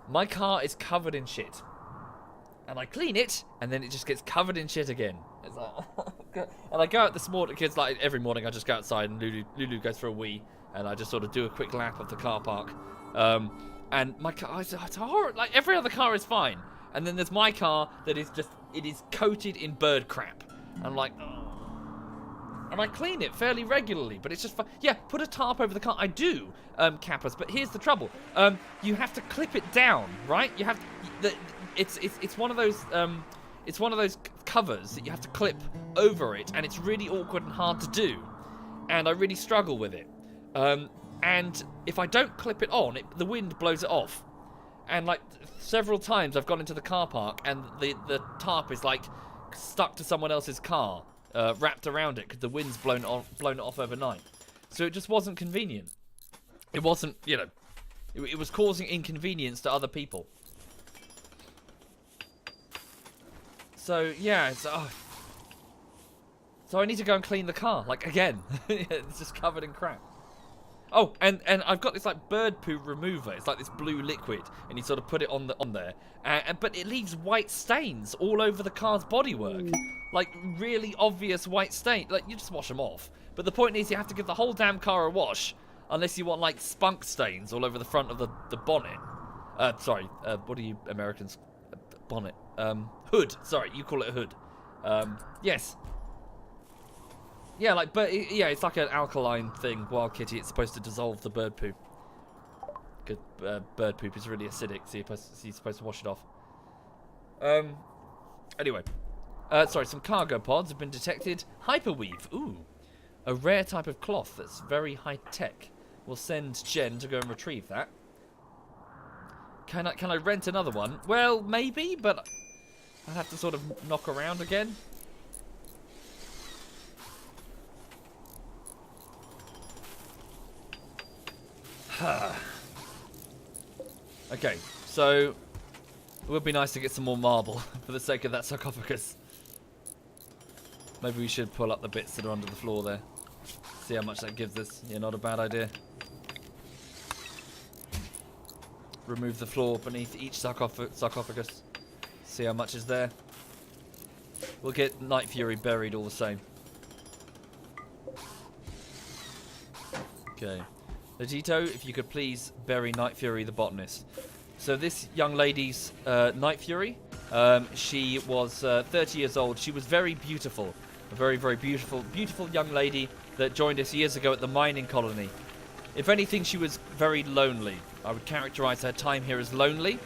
My car is covered in shit. And I clean it, and then it just gets covered in shit again. It's like, and I go out this morning, kids, like every morning I just go outside and Lulu goes for a wee, and I just sort of do a quick lap of the car park. And my car, it's horrible. Like every other car is fine. And then there's my car that is just, it is coated in bird crap. I'm like, oh. And I clean it fairly regularly, but it's just fun. Yeah, put a tarp over the car. I do, Kappas, but here's the trouble. You have to clip it down, right? You have to, it's one of those covers that you have to clip over it, and it's really awkward and hard to do. And I really struggle with it. And if I don't clip it on, the wind blows it off. And like several times I've gone into the car park and the tarp is like stuck to someone else's car. Wrapped around it because the wind's blown it off overnight. So it just wasn't convenient. It wasn't, you know, it was causing inconvenience to other people. So yeah, it's, so I need to go and clean the car, like again. It's just covered in crap. Oh, and I've got this like bird poo remover. It's like this blue liquid, and you sort of put it on there, but it leaves white stains all over the car's bodywork, like really obvious white stain. Like you just wash them off. But the point is, you have to give the whole damn car a wash, unless you want like spunk stains all over the front of the bonnet. Sorry, what are you Americans? Bonnet. Hood. Sorry, you call it a hood. Yes. Yeah, like, but yeah, it's like an alkaline thing. Wild Kitty, it's supposed to dissolve the bird poop. Because bird poop is really acidic, so you're supposed to wash it off. Anyway, sorry, some cargo pods have been detected. Hyperweave, ooh, a rare type of cloth that's very high tech. We'll send Jen to go and retrieve that. Can I rent another one? Well, maybe, but I'd have to sort of knock around again. Okay, so it would be nice to get some more marble for the sake of that sarcophagus. Maybe we should pull up the bits that are under the floor there. See how much that gives us. Yeah, not a bad idea. Remove the floor beneath each sarcophagus. See how much is there. We'll get Night Fury buried all the same. Okay. Legito, if you could please bury Night Fury the botanist. So this young lady's Night Fury, she was 30 years old. She was very beautiful. A very, very beautiful young lady that joined us years ago at the mining colony. If anything, she was very lonely. I would characterize her time here as lonely.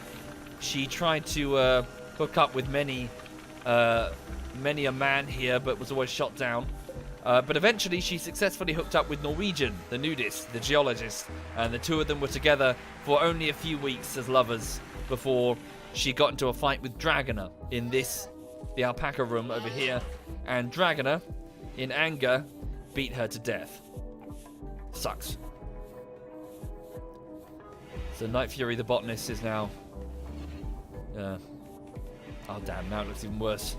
She tried to hook up with many a man here, but was always shot down. But eventually she successfully hooked up with Norwegian, the nudist, the geologist, and the two of them were together for only a few weeks as lovers before she got into a fight with Dragoner in the alpaca room over here, and Dragoner, in anger, beat her to death. Sucks. So Night Fury the botanist is now... oh damn, now it looks even worse.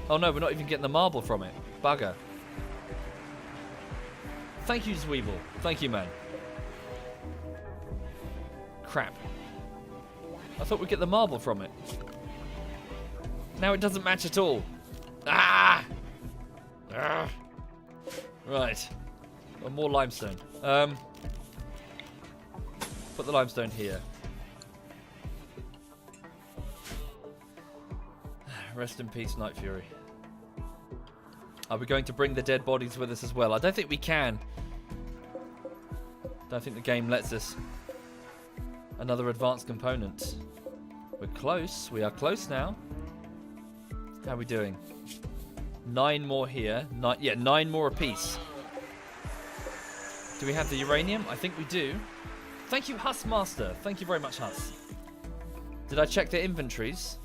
Oh no, we're not even getting the marble from it. Bugger. Thank you, Zweeble. Thank you, man. Crap. I thought we'd get the marble from it. Now it doesn't match at all. Ah! Ah! Right. Oh, more limestone. Put the limestone here. Rest in peace, Night Fury. Are we going to bring the dead bodies with us as well? I don't think we can. Don't think the game lets us. Another advanced component. We're close. We are close now. How are we doing? 9 more here. 9 more apiece. Do we have the uranium? I think we do. Thank you, Huss Master. Thank you very much, Huss. Did I check their inventories?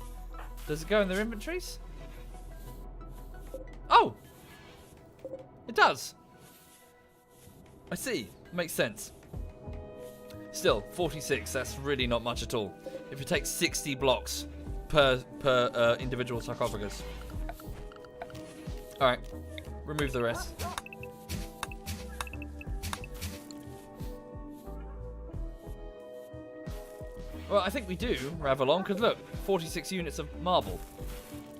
Does it go in their inventories? Oh! It does. I see. Makes sense. Still, 46. That's really not much at all. If you take 60 blocks per individual sarcophagus. Alright. Remove the rest. Well, I think we do, Ravalon, because look, 46 units of marble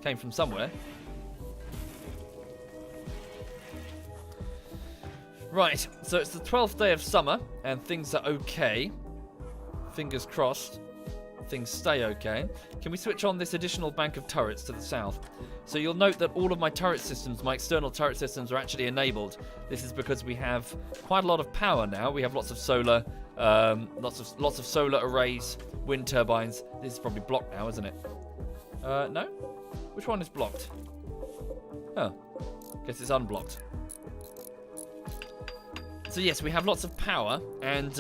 came from somewhere. Right, so it's the 12th day of summer, and things are okay. Fingers crossed, things stay okay. Can we switch on this additional bank of turrets to the south? So you'll note that all of my turret systems, my external turret systems, are actually enabled. This is because we have quite a lot of power now. We have lots of solar, lots of solar arrays, wind turbines. This is probably blocked now, isn't it? No? Which one is blocked? Oh, guess it's unblocked. So yes, we have lots of power, and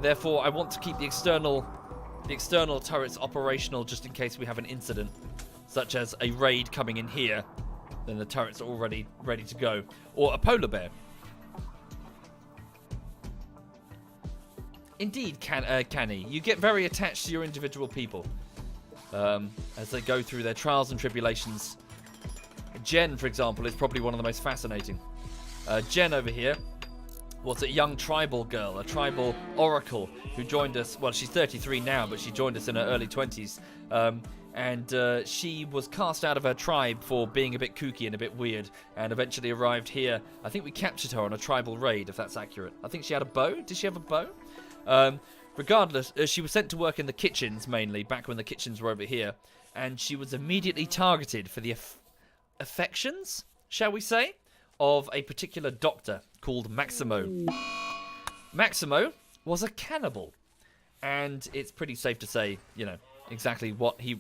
therefore I want to keep the external turrets operational just in case we have an incident, such as a raid coming in here. Then the turrets are already ready to go, or a polar bear. Indeed, Canny, you get very attached to your individual people as they go through their trials and tribulations. Jen, for example, is probably one of the most fascinating. Jen over here was a young tribal girl, a tribal oracle who joined us. Well, she's 33 now, but she joined us in her early 20s. And she was cast out of her tribe for being a bit kooky and a bit weird, and eventually arrived here. I think we captured her on a tribal raid, if that's accurate. I think she had a bow. Did she have a bow? Regardless, she was sent to work in the kitchens, mainly, back when the kitchens were over here. And she was immediately targeted for the affections, shall we say, of a particular doctor called Maximo. Maximo was a cannibal, and it's pretty safe to say, you know, exactly what he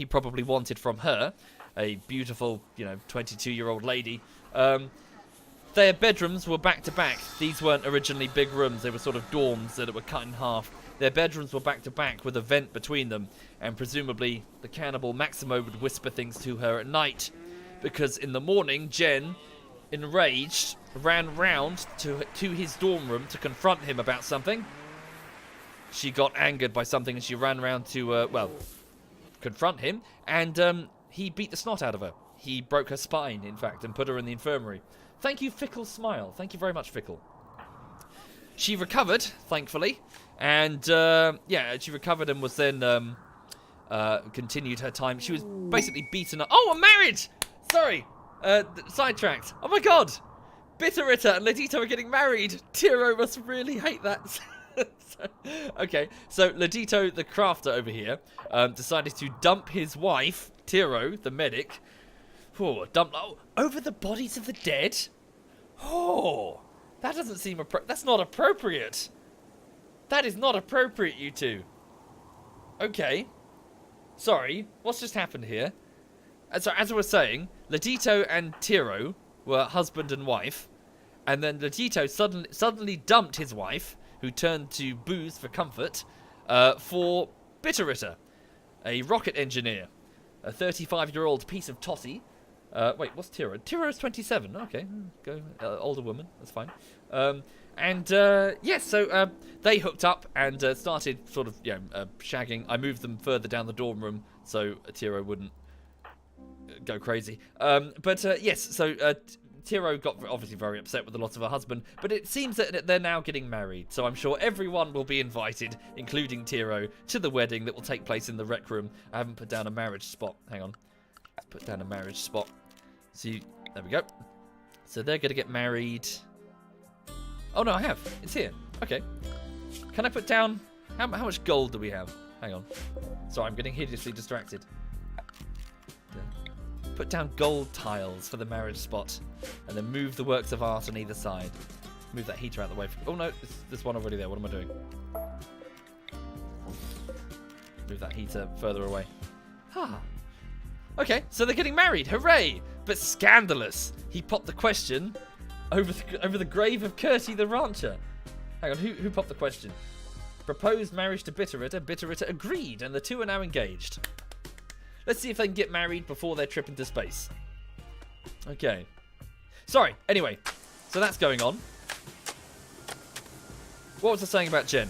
probably wanted from her, a beautiful, you know, 22-year-old lady. Their bedrooms were back to back. These weren't originally big rooms; they were sort of dorms that were cut in half. Their bedrooms were back to back with a vent between them, and presumably the cannibal Maximo would whisper things to her at night, because in the morning, Jen, enraged, ran round to his dorm room to confront him about something. She got angered by something and she ran round to, confront him, and he beat the snot out of her. He broke her spine, in fact, and put her in the infirmary. Thank you, Fickle Smile. Thank you very much, Fickle. She recovered, thankfully, and, she recovered and was then, continued her time. She was basically beaten up. Oh, I'm married! Sorry. Sidetracked. Oh my god! Bitterritter and Ladito are getting married. Tiro must really hate that. Okay, so Ladito, the crafter over here, decided to dump his wife, Tiro, the medic. Over the bodies of the dead? Oh, that doesn't seem that's not appropriate. That is not appropriate, you two. Okay. Sorry, what's just happened here? So, as I was saying, Ladito and Tiro were husband and wife, and then Ladito suddenly dumped his wife, who turned to booze for comfort, for Bitterritter, a rocket engineer, a 35-year-old piece of totty. Wait, what's Tiro? Tiro's 27. Okay, go older woman. That's fine. Yes, so they hooked up and started sort of, shagging. I moved them further down the dorm room so Tiro wouldn't go crazy. Yes, so Tiro got obviously very upset with the loss of her husband, but it seems that they're now getting married, so I'm sure everyone will be invited, including Tiro, to the wedding that will take place in the rec room. I haven't put down a marriage spot. Hang on. Let's put down a marriage spot. See, there we go. So they're going to get married. Oh, no, I have. It's here. Okay. Can I put down... How much gold do we have? Hang on. Sorry, I'm getting hideously distracted. Put down gold tiles for the marriage spot. And then move the works of art on either side. Move that heater out of the way. Oh, no. There's one already there. What am I doing? Move that heater further away. Ah. Okay, so they're getting married. Hooray! But scandalous. He popped the question over the grave of Curty the rancher. Hang on, who popped the question? Proposed marriage to Bitterritter. Bitterritter agreed, and the two are now engaged. Let's see if they can get married before their trip into space. Okay. Sorry, anyway. So that's going on. What was I saying about Jen?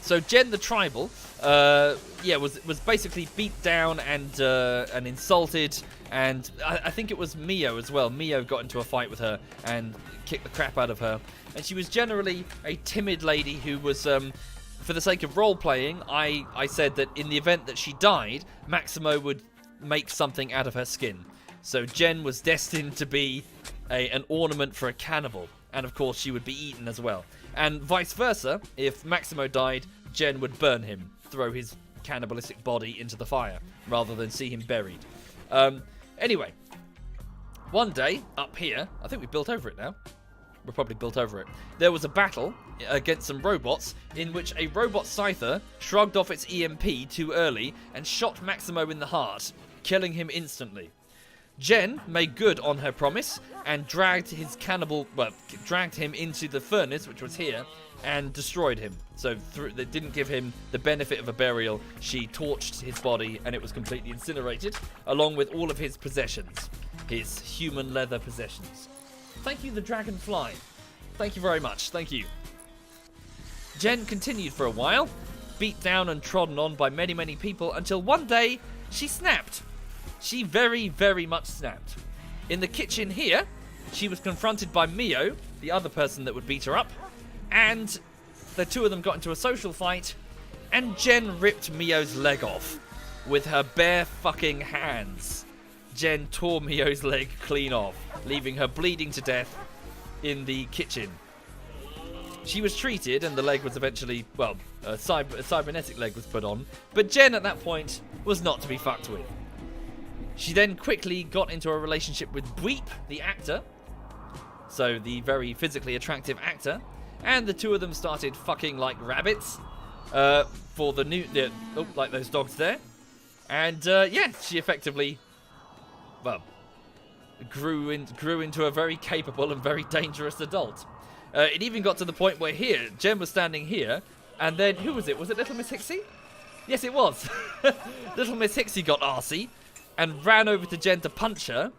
So Jen the tribal, was basically beat down and insulted, and I think it was Mio as well. Mio got into a fight with her and kicked the crap out of her. And she was generally a timid lady who was, for the sake of role-playing, I said that in the event that she died, Maximo would make something out of her skin. So Jen was destined to be an ornament for a cannibal. And of course, she would be eaten as well. And vice versa, if Maximo died, Jen would burn him, throw his cannibalistic body into the fire, rather than see him buried. Anyway, one day, up here, I think we built over it now. We're probably built over it. There was a battle against some robots, in which a robot scyther shrugged off its EMP too early and shot Maximo in the heart, killing him instantly. Jen made good on her promise and dragged him into the furnace, which was here, and destroyed him. So they didn't give him the benefit of a burial. She torched his body and it was completely incinerated, along with all of his possessions, his human leather possessions. Thank you, the dragonfly. Thank you very much. Thank you. Jen continued for a while, beat down and trodden on by many, many people, until one day she snapped. She very, very much snapped. In the kitchen here, she was confronted by Mio, the other person that would beat her up, and the two of them got into a social fight, and Jen ripped Mio's leg off with her bare fucking hands. Jen tore Mio's leg clean off, leaving her bleeding to death in the kitchen. She was treated, and the leg was eventually, a cybernetic leg was put on, but Jen at that point was not to be fucked with. She then quickly got into a relationship with Dweep, the actor, so the very physically attractive actor, and the two of them started fucking like rabbits for the new, like those dogs there, and she effectively, grew into a very capable and very dangerous adult. It even got to the point where here, Jen was standing here, and then, who was it? Was it Little Miss Hixie? Yes, it was. Little Miss Hixie got arsey and ran over to Jen to punch her.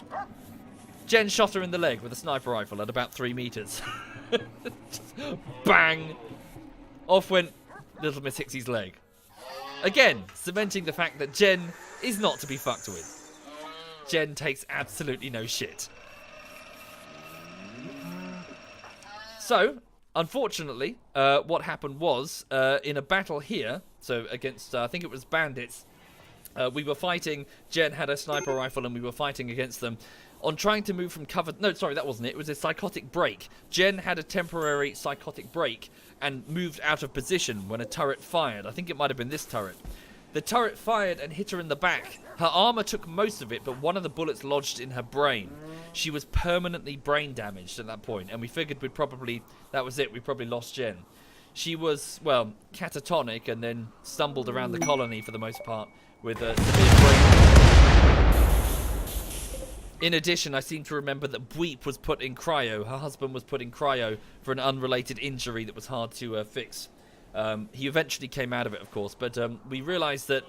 Jen shot her in the leg with a sniper rifle at about 3 meters. Bang! Off went Little Miss Hixie's leg. Again, cementing the fact that Jen is not to be fucked with. Jen takes absolutely no shit. So, unfortunately, what happened was, in a battle here, so against, I think it was bandits, We were fighting. Jen had a sniper rifle, and we were fighting against them. On trying to move from cover... No, sorry, that wasn't it. It was a psychotic break. Jen had a temporary psychotic break and moved out of position when a turret fired. I think it might have been this turret. The turret fired and hit her in the back. Her armor took most of it, but one of the bullets lodged in her brain. She was permanently brain damaged at that point, and we figured we'd probably... That was it. We probably lost Jen. She was, well, catatonic and then stumbled around the colony for the most part with a severe brain. In addition, I seem to remember that Bweep was put in cryo. Her husband was put in cryo for an unrelated injury that was hard to fix. He eventually came out of it, of course, but we realized that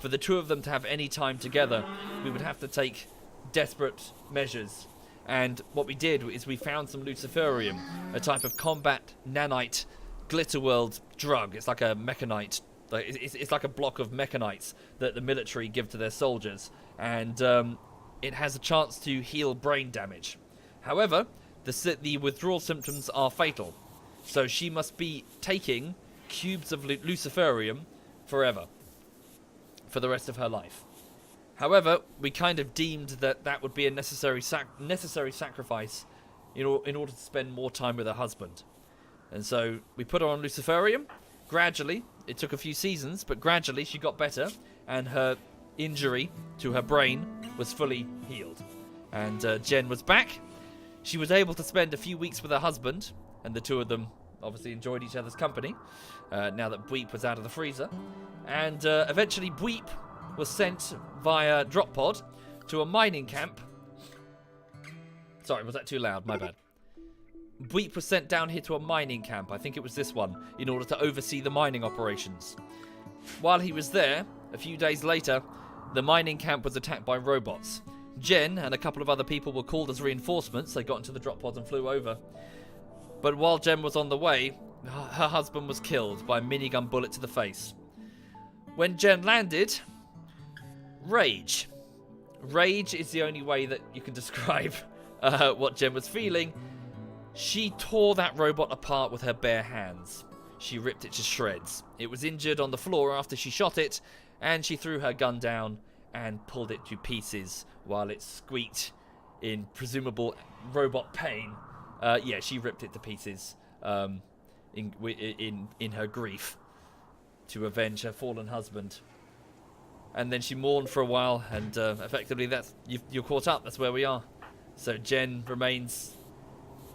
for the two of them to have any time together, we would have to take desperate measures. And what we did is we found some luciferium, a type of combat nanite glitterworld drug. It's like a mechanite. It's like a block of mechanites that the military give to their soldiers. And it has a chance to heal brain damage. However, the withdrawal symptoms are fatal. So she must be taking cubes of luciferium forever. For the rest of her life. However, we kind of deemed that that would be a necessary sacrifice in order to spend more time with her husband. And so we put her on luciferium. Gradually, it took a few seasons, but gradually she got better, and her injury to her brain was fully healed. And Jen was back. She was able to spend a few weeks with her husband, and the two of them obviously enjoyed each other's company, now that Bweep was out of the freezer. And eventually Bweep was sent via drop pod to a mining camp. Sorry, was that too loud? My bad. Bweep was sent down here to a mining camp, I think it was this one, in order to oversee the mining operations. While he was there, a few days later, the mining camp was attacked by robots. Jen and a couple of other people were called as reinforcements. They got into the drop pods and flew over. But while Jen was on the way, her husband was killed by a minigun bullet to the face. When Jen landed, rage. Rage is the only way that you can describe what Jen was feeling. She tore that robot apart with her bare hands. She ripped it to shreds. It was injured on the floor after she shot it, and she threw her gun down and pulled it to pieces while it squeaked in presumable robot pain. Yeah, she ripped it to pieces in her grief to avenge her fallen husband. And then she mourned for a while, and effectively you're caught up. That's where we are. So Jen remains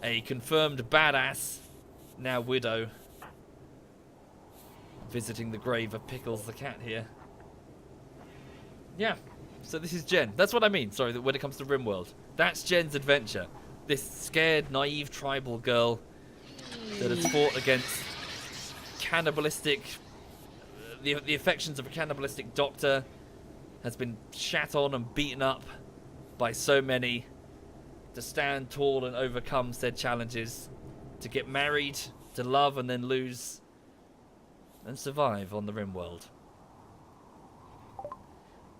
a confirmed badass, now widow, visiting the grave of Pickles the cat here. Yeah, so this is Jen. That's what I mean, sorry, when it comes to Rimworld. That's Jen's adventure. This scared, naive tribal girl that has fought against cannibalistic... the affections of a cannibalistic doctor, has been shat on and beaten up by so many, to stand tall and overcome said challenges, to get married, to love and then lose, and survive on the Rimworld.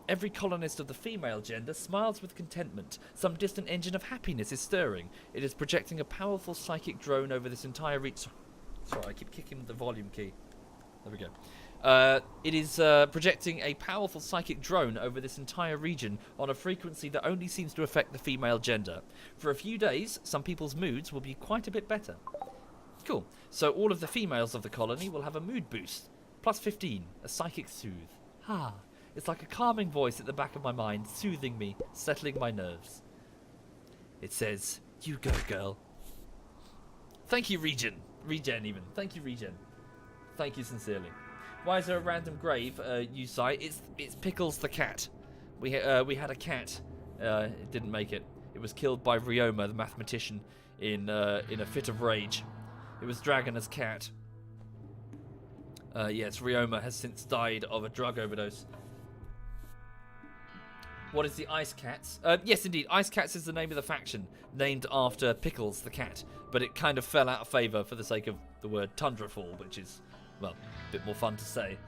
Every colonist of the female gender smiles with contentment. Some distant engine of happiness is stirring. It is projecting a powerful psychic drone over this entire reach. Sorry, I keep kicking the volume key. There we go. It is projecting a powerful psychic drone over this entire region on a frequency that only seems to affect the female gender. For a few days, some people's moods will be quite a bit better. Cool. So all of the females of the colony will have a mood boost. Plus 15, a psychic soothe. Ha. It's like a calming voice at the back of my mind, soothing me, settling my nerves. It says, "You go, girl." Thank you, Regen. Regen, even. Thank you, Regen. Thank you sincerely. Why is there a random grave, you cite? It's Pickles the cat. We had a cat. It didn't make it. It was killed by Ryoma, the mathematician, in a fit of rage. It was Dragona's cat. Yes, Ryoma has since died of a drug overdose. What is the Ice Cats? Yes, indeed. Ice Cats is the name of the faction, named after Pickles the cat. But it kind of fell out of favour for the sake of the word Tundrafall, which is, well, a bit more fun to say.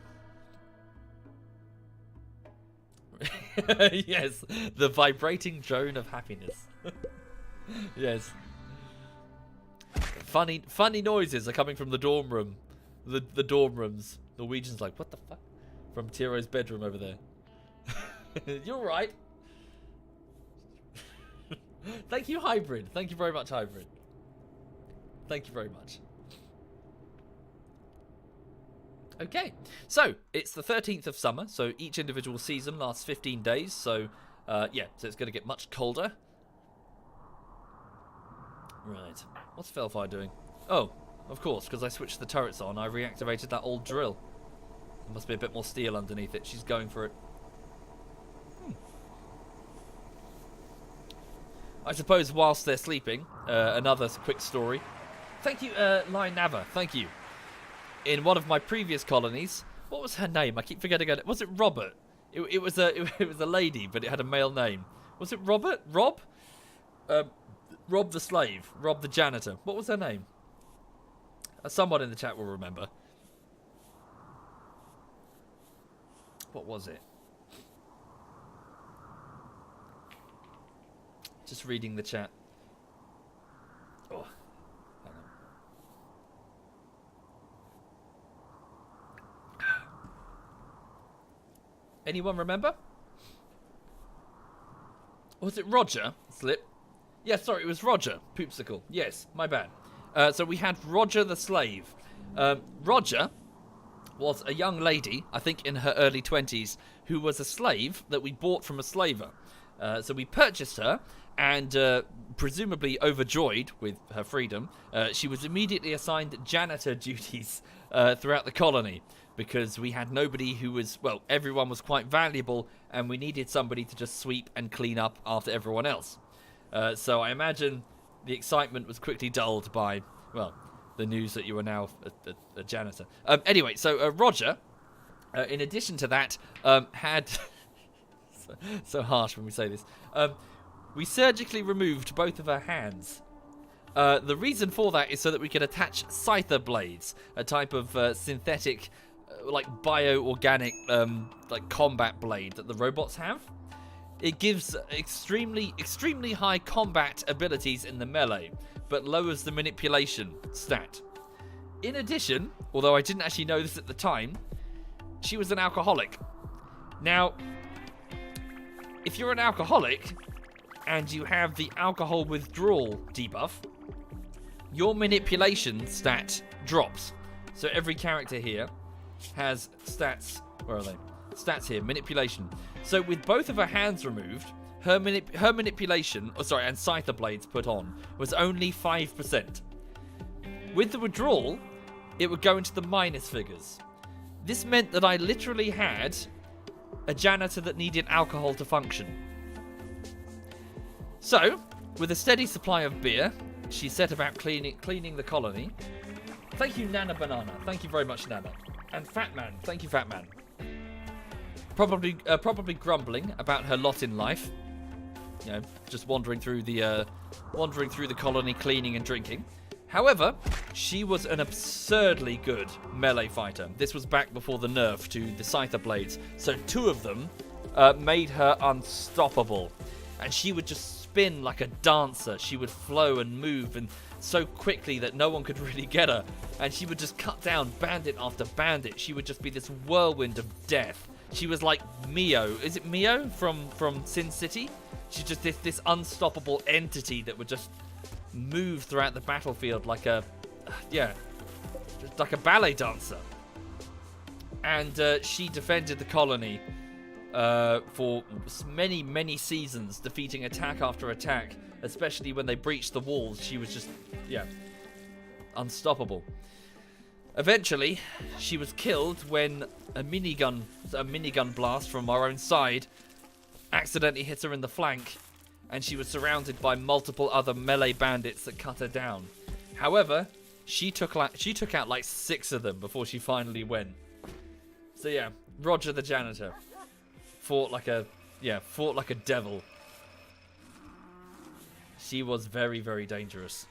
Yes, the vibrating drone of happiness. Yes. Funny noises are coming from the dorm room. The dorm rooms. Norwegians like, what the fuck? From Tiro's bedroom over there. You're right. Thank you, Hybrid. Thank you very much, Hybrid. Thank you very much. Okay, so it's the 13th of summer, so each individual season lasts 15 days, so yeah, so it's going to get much colder. Right, what's Felfire doing? Oh, of course, because I switched the turrets on, I reactivated that old drill. There must be a bit more steel underneath it. She's going for it. I suppose whilst they're sleeping, another quick story. Thank you, Lion Nava, thank you. In one of my previous colonies, what was her name? I keep forgetting her name. Was it Robert? It was a lady, but it had a male name. Was it Robert? Rob? Rob the slave. Rob the janitor. What was her name? Someone in the chat will remember. What was it? Just reading the chat. Oh, hang on. Anyone remember? Was it Roger? Slip. Yeah, sorry, it was Roger. Poopsicle. Yes, my bad. So we had Roger the slave. Roger was a young lady, I think in her early 20s, who was a slave that we bought from a slaver. So we purchased her, and presumably overjoyed with her freedom, she was immediately assigned janitor duties throughout the colony, because we had nobody who was, well, everyone was quite valuable, and we needed somebody to just sweep and clean up after everyone else. So I imagine the excitement was quickly dulled by, well, the news that you were now a janitor. Anyway, so Roger, in addition to that, had... so harsh when we say this. We surgically removed both of her hands. The reason for that is so that we could attach scyther blades, a type of synthetic, like bio-organic, like combat blade that the robots have. It gives extremely high combat abilities in the melee, but lowers the manipulation stat. In addition, although I didn't actually know this at the time, she was an alcoholic. Now, if you're an alcoholic and you have the alcohol withdrawal debuff, your manipulation stat drops. So every character here has stats. Where are they? Stats here, manipulation. So with both of her hands removed, her manipulation, and scyther blades put on, was only 5%. With the withdrawal, it would go into the minus figures. This meant that I literally had a janitor that needed alcohol to function. So, with a steady supply of beer, she set about cleaning the colony. Thank you, Nana Banana. Thank you very much, Nana. And Fatman. Thank you, Fatman. Probably grumbling about her lot in life. You know, just wandering through the colony, cleaning and drinking. However, she was an absurdly good melee fighter. This was back before the nerf to the scyther blades, so 2 of them made her unstoppable. And she would just spin like a dancer. She would flow and move and so quickly that no one could really get her. And she would just cut down bandit after bandit. She would just be this whirlwind of death. She was like Mio. Is it Mio from Sin City? She's just this unstoppable entity that would just move throughout the battlefield like a, just like a ballet dancer. And she defended the colony for many seasons, defeating attack after attack, especially when they breached the walls. She was just, unstoppable. Eventually, she was killed when a minigun blast from our own side accidentally hit her in the flank, and she was surrounded by multiple other melee bandits that cut her down. However, she took out like 6 of them before she finally went. So yeah, Roger the janitor fought like a devil. She was very, very dangerous.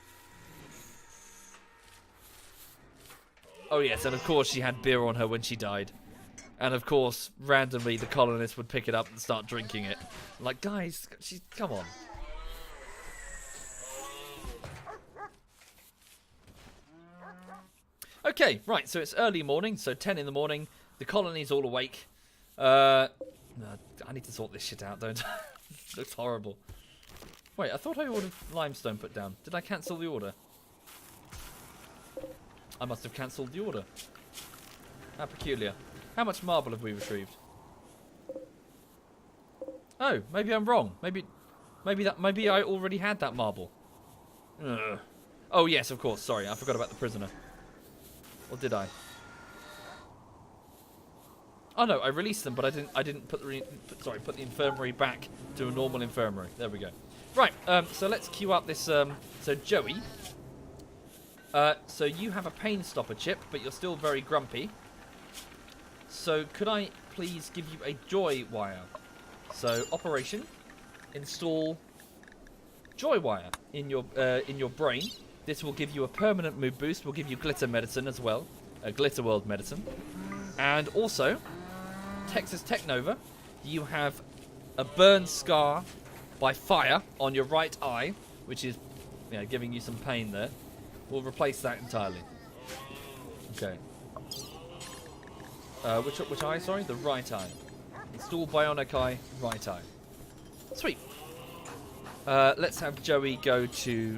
Oh yes, and of course she had beer on her when she died. And of course, randomly the colonists would pick it up and start drinking it. Like, guys, come on. Okay, right, so it's early morning, so 10 in the morning. The colony's all awake. I need to sort this shit out, don't I? Looks horrible. Wait, I thought I ordered limestone put down. Did I cancel the order? I must have cancelled the order. How peculiar. How much marble have we retrieved? Oh, maybe I'm wrong. Maybe I already had that marble. Ugh. Oh yes, of course. Sorry, I forgot about the prisoner. Or did I? Oh no, I released them, but I didn't put the infirmary back to a normal infirmary. There we go. Right. So let's queue up this. So Joey. So you have a pain stopper chip, but you're still very grumpy. So could I please give you a joy wire? So operation, install joy wire in your brain. This will give you a permanent mood boost. Will give you glitter medicine as well, a glitter world medicine, and also Texas Technova. You have a burn scar by fire on your right eye, which is giving you some pain there. We'll replace that entirely. Okay. Which eye? Sorry, the right eye. Install bionic eye, right eye. Sweet. Let's have Joey go to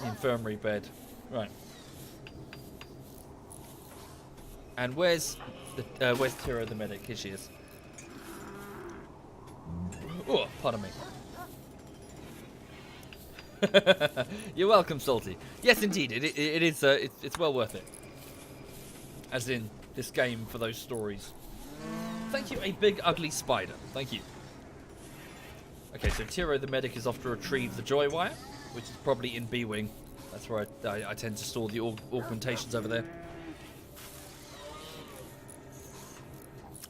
the infirmary bed. Right. And where's Tira the medic? Here she is. Oh, pardon me. You're welcome, Salty. Yes, indeed, it is. It's well worth it. As in this game for those stories. Thank you, a big ugly spider. Thank you. Okay, so Tiro the medic is off to retrieve the joy wire, which is probably in B wing. That's where I tend to store the augmentations over there.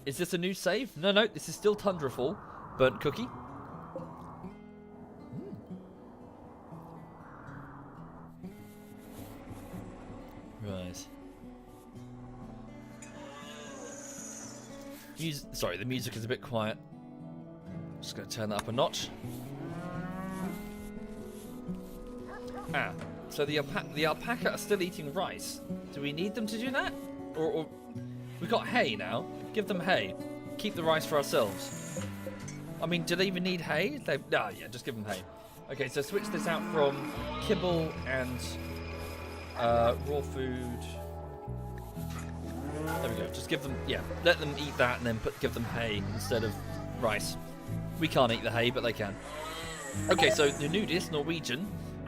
Is this a new save? No, this is still Tundrafall. Burnt cookie. Right. Sorry, the music is a bit quiet. Just going to turn that up a notch. So the alpaca are still eating rice. Do we need them to do that? Or we've got hay now. Give them hay. Keep the rice for ourselves. I mean, do they even need hay? Yeah, just give them hay. Okay, so switch this out from kibble and raw food. There we go. Just give them, let them eat that and then give them hay instead of rice. We can't eat the hay, but they can. Okay, so the nudist, Norwegian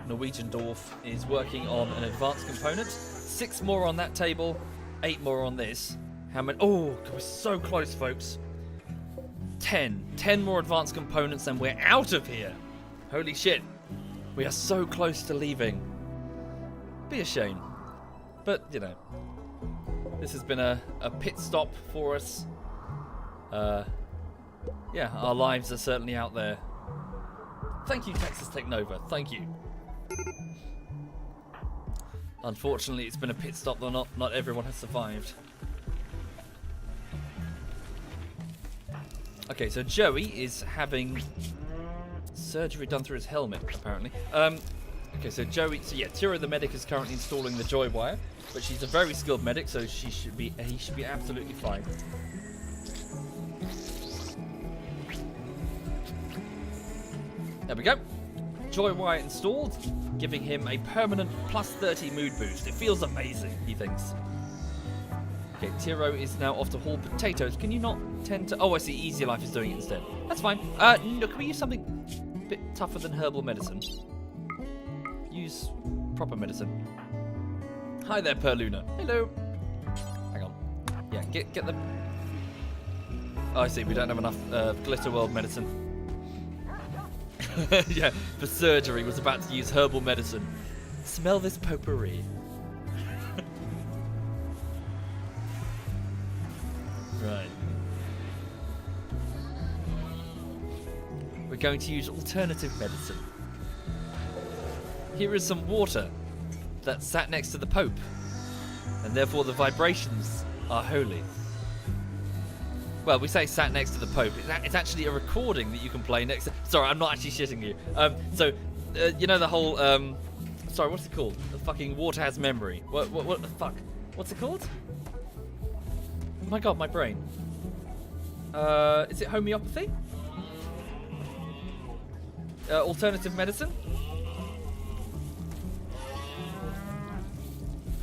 dwarf, is working on an advanced component. 6 more on that table, 8 more on this. How many? Oh, God, we're so close, folks. 10 more advanced components and we're out of here. Holy shit. We are so close to leaving. Be a shame. But, this has been a pit stop for us. Our lives are certainly out there. Thank you, Texas Technova. Thank you. Unfortunately, it's been a pit stop though not everyone has survived. Okay, so Joey is having surgery done through his helmet, apparently. Okay, so Tira the medic is currently installing the joy wire, but she's a very skilled medic, so he should be absolutely fine. There we go. Joy wire installed, giving him a permanent +30 mood boost. It feels amazing, he thinks. Okay, Tiro is now off to haul potatoes. Can you not tend to... Oh, I see. Easy Life is doing it instead. That's fine. No, can we use something a bit tougher than herbal medicine? Use proper medicine. Hi there, Perluna. Hello. Hang on. Yeah, get the... Oh, I see. We don't have enough Glitter World medicine. Yeah, for surgery was about to use herbal medicine. Smell this potpourri. Right. We're going to use alternative medicine. Here is some water that sat next to the Pope, and therefore the vibrations are holy. Well, we say sat next to the Pope. It's actually a recording that you can play next to... Sorry, I'm not actually shitting you. You know the whole... Sorry, what's it called? The fucking water has memory. What the fuck? What's it called? Oh my god, my brain. Is it homeopathy? Alternative medicine?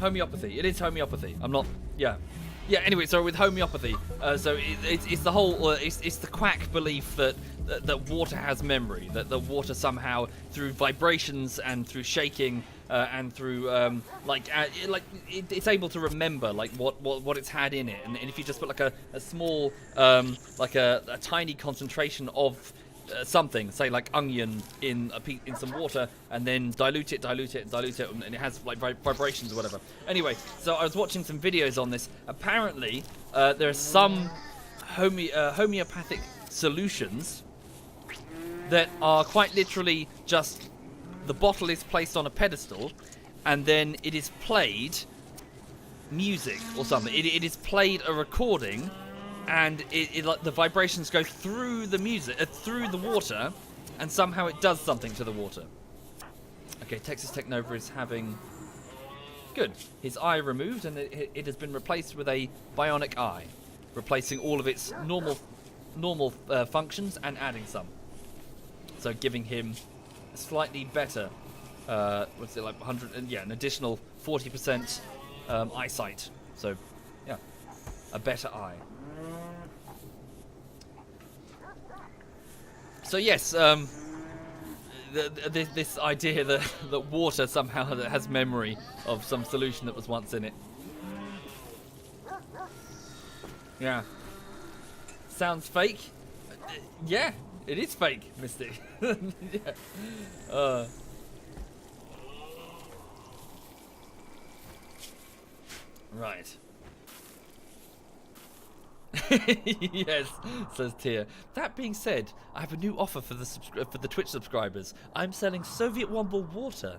Homeopathy. It is homeopathy. I'm not... Yeah. Yeah, anyway, so with homeopathy, it's the whole... it's the quack belief that water has memory. That the water somehow, through vibrations and through shaking... and through it's able to remember like what it's had in it, and if you just put like a small a tiny concentration of something, say like onion in some water, and then dilute it, and it has like vibrations or whatever. Anyway, so I was watching some videos on this. Apparently, there are some homeopathic solutions that are quite literally just the bottle is placed on a pedestal, and then it is played music or something. It is played a recording, and it like the vibrations go through the music, through the water, and somehow it does something to the water. Okay, Texas Technova is having good. His eye removed, and it has been replaced with a bionic eye, replacing all of its normal functions and adding some. So giving him a slightly better, what's it like 100? And yeah, an additional 40% eyesight. So yeah, a better eye. So yes, this idea that water somehow has memory of some solution that was once in it. Yeah. Sounds fake. Yeah, it is fake, Misty. Yeah. Right. Yes, says Tia. That being said, I have a new offer for the Twitch subscribers. I'm selling SovietWomble water.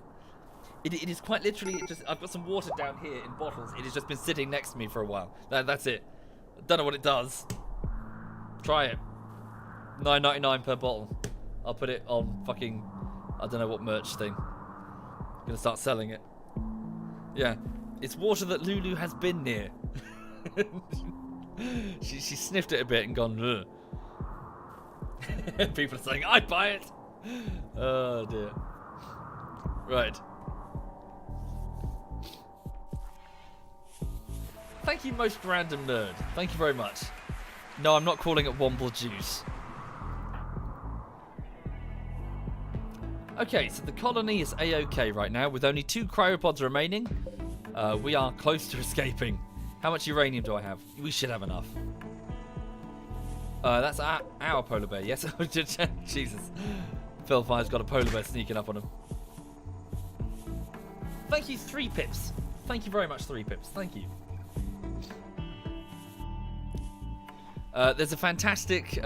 It is quite literally just. I've got some water down here in bottles. It has just been sitting next to me for a while. That's it. Don't know what it does. Try it. $9.99 per bottle. I'll put it on fucking, I don't know what merch thing. I'm gonna start selling it. Yeah, it's water that Lulu has been near. She sniffed it a bit and gone, ugh. People are saying, I'd buy it. Oh dear. Right. Thank you, most random nerd. Thank you very much. No, I'm not calling it Womble Juice. Okay, so the colony is A-OK right now with only 2 cryopods remaining. We are close to escaping. How much uranium do I have? We should have enough. That's our polar bear, yes? Jesus. Phil Fire's got a polar bear sneaking up on him. Thank you, 3 pips. Thank you very much, 3 pips. Thank you. There's a fantastic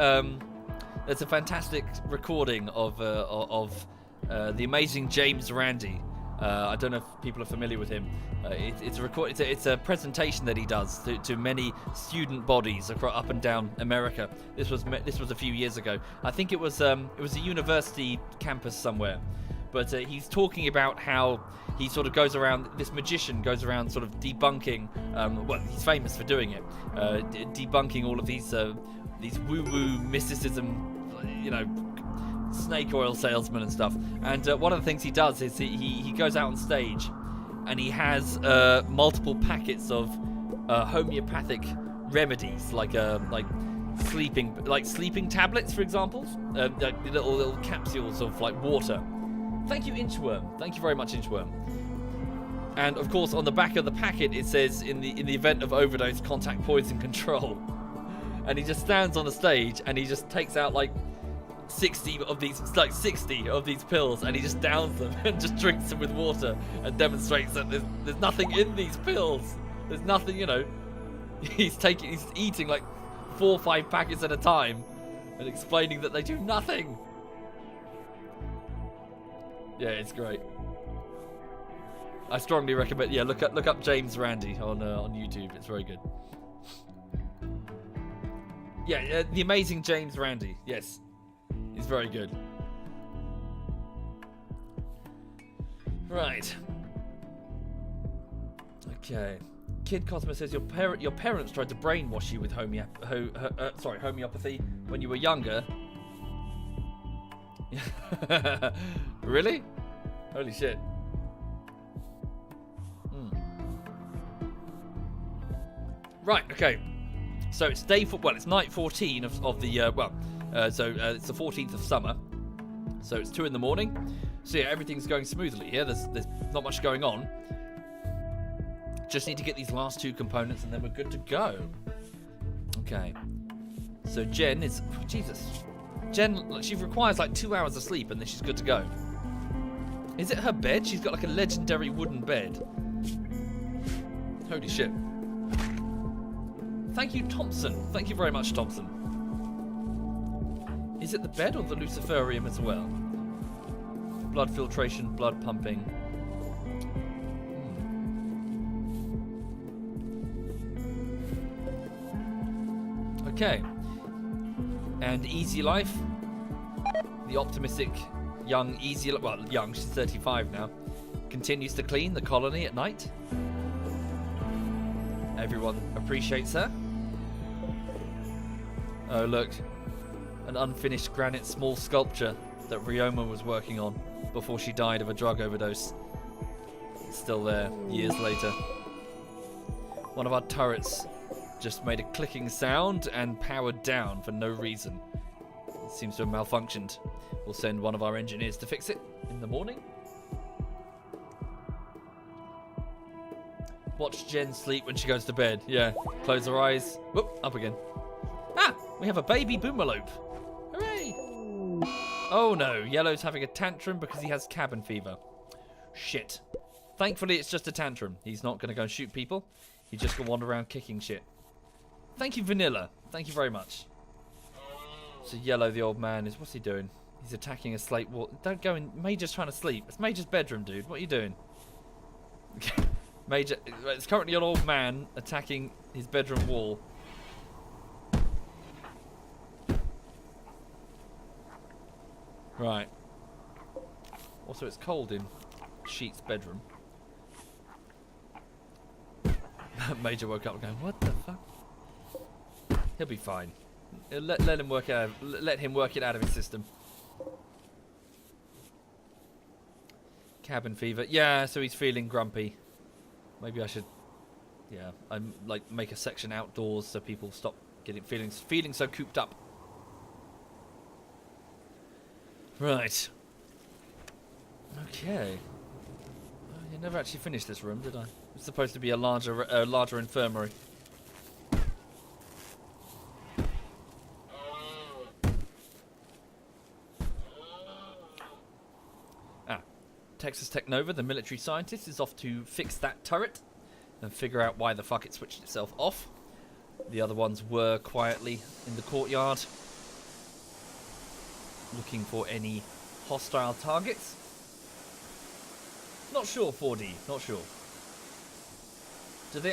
recording of the amazing James Randi. I don't know if people are familiar with him. It's a presentation that he does to many student bodies up and down America. This was a few years ago. I think it was a university campus somewhere. But he's talking about how he sort of goes around. This magician goes around sort of debunking. Well, he's famous for doing it. Debunking all of these woo-woo mysticism, snake oil salesmen and stuff. And one of the things he does is he goes out on stage, and he has multiple packets of homeopathic remedies, like sleeping tablets, for example, little capsules of like water. Thank you, Inchworm. Thank you very much, Inchworm. And of course, on the back of the packet, it says, "In the event of overdose, contact poison control." And he just stands on the stage, and he just takes out like 60 of these pills, and he just downs them and just drinks them with water and demonstrates that there's nothing in these pills. There's nothing, He's eating like 4 or 5 packets at a time and explaining that they do nothing. Yeah, it's great. I strongly recommend. Yeah, look up James Randi on YouTube. It's very good. Yeah, the amazing James Randi. Yes, he's very good. Right. Okay. Kid Cosmo says your parents tried to brainwash you with homeopathy when you were younger. Really? Holy shit. Right, okay. So it's it's night 14 of the it's the 14th of summer. So it's 2 in the morning. So yeah, everything's going smoothly here. There's not much going on. Just need to get these last 2 components and then we're good to go. Okay. So Jen is Jen, she requires like 2 hours of sleep and then she's good to go. Is it her bed? She's got like a legendary wooden bed. Holy shit. Thank you, Thompson. Thank you very much, Thompson. Is it the bed or the Luciferium as well? Blood filtration, blood pumping. Okay. And Easy Life. The optimistic young young, she's 35 now. Continues to clean the colony at night. Everyone appreciates her. Oh, look. An unfinished granite small sculpture that Ryoma was working on before she died of a drug overdose. It's still there, years later. One of our turrets just made a clicking sound and powered down for no reason. It seems to have malfunctioned. We'll send one of our engineers to fix it in the morning. Watch Jen sleep when she goes to bed. Yeah, close her eyes. Whoop, up again. Ah, we have a baby boomalope. Hooray! Oh no, Yellow's having a tantrum because he has cabin fever. Shit. Thankfully, it's just a tantrum. He's not going to go and shoot people. He's just going to wander around kicking shit. Thank you, Vanilla. Thank you very much. So Yellow, the old man, what's he doing? He's attacking a slate wall. Don't go in. Major's trying to sleep. It's Major's bedroom, dude. What are you doing? Major, it's currently an old man attacking his bedroom wall. Right. Also, it's cold in Sheet's bedroom. Major woke up going, "What the fuck?" He'll be fine. Let him work it out. Let him work it out of his system. Cabin fever. Yeah, so he's feeling grumpy. Maybe I should, like make a section outdoors so people stop feeling so cooped up. Right. Okay. You never actually finished this room, did I? It's supposed to be a larger infirmary. Texas Technova, the military scientist, is off to fix that turret and figure out why the fuck it switched itself off. The other ones were quietly in the courtyard, looking for any hostile targets. Not sure, 4D. Not sure. Do they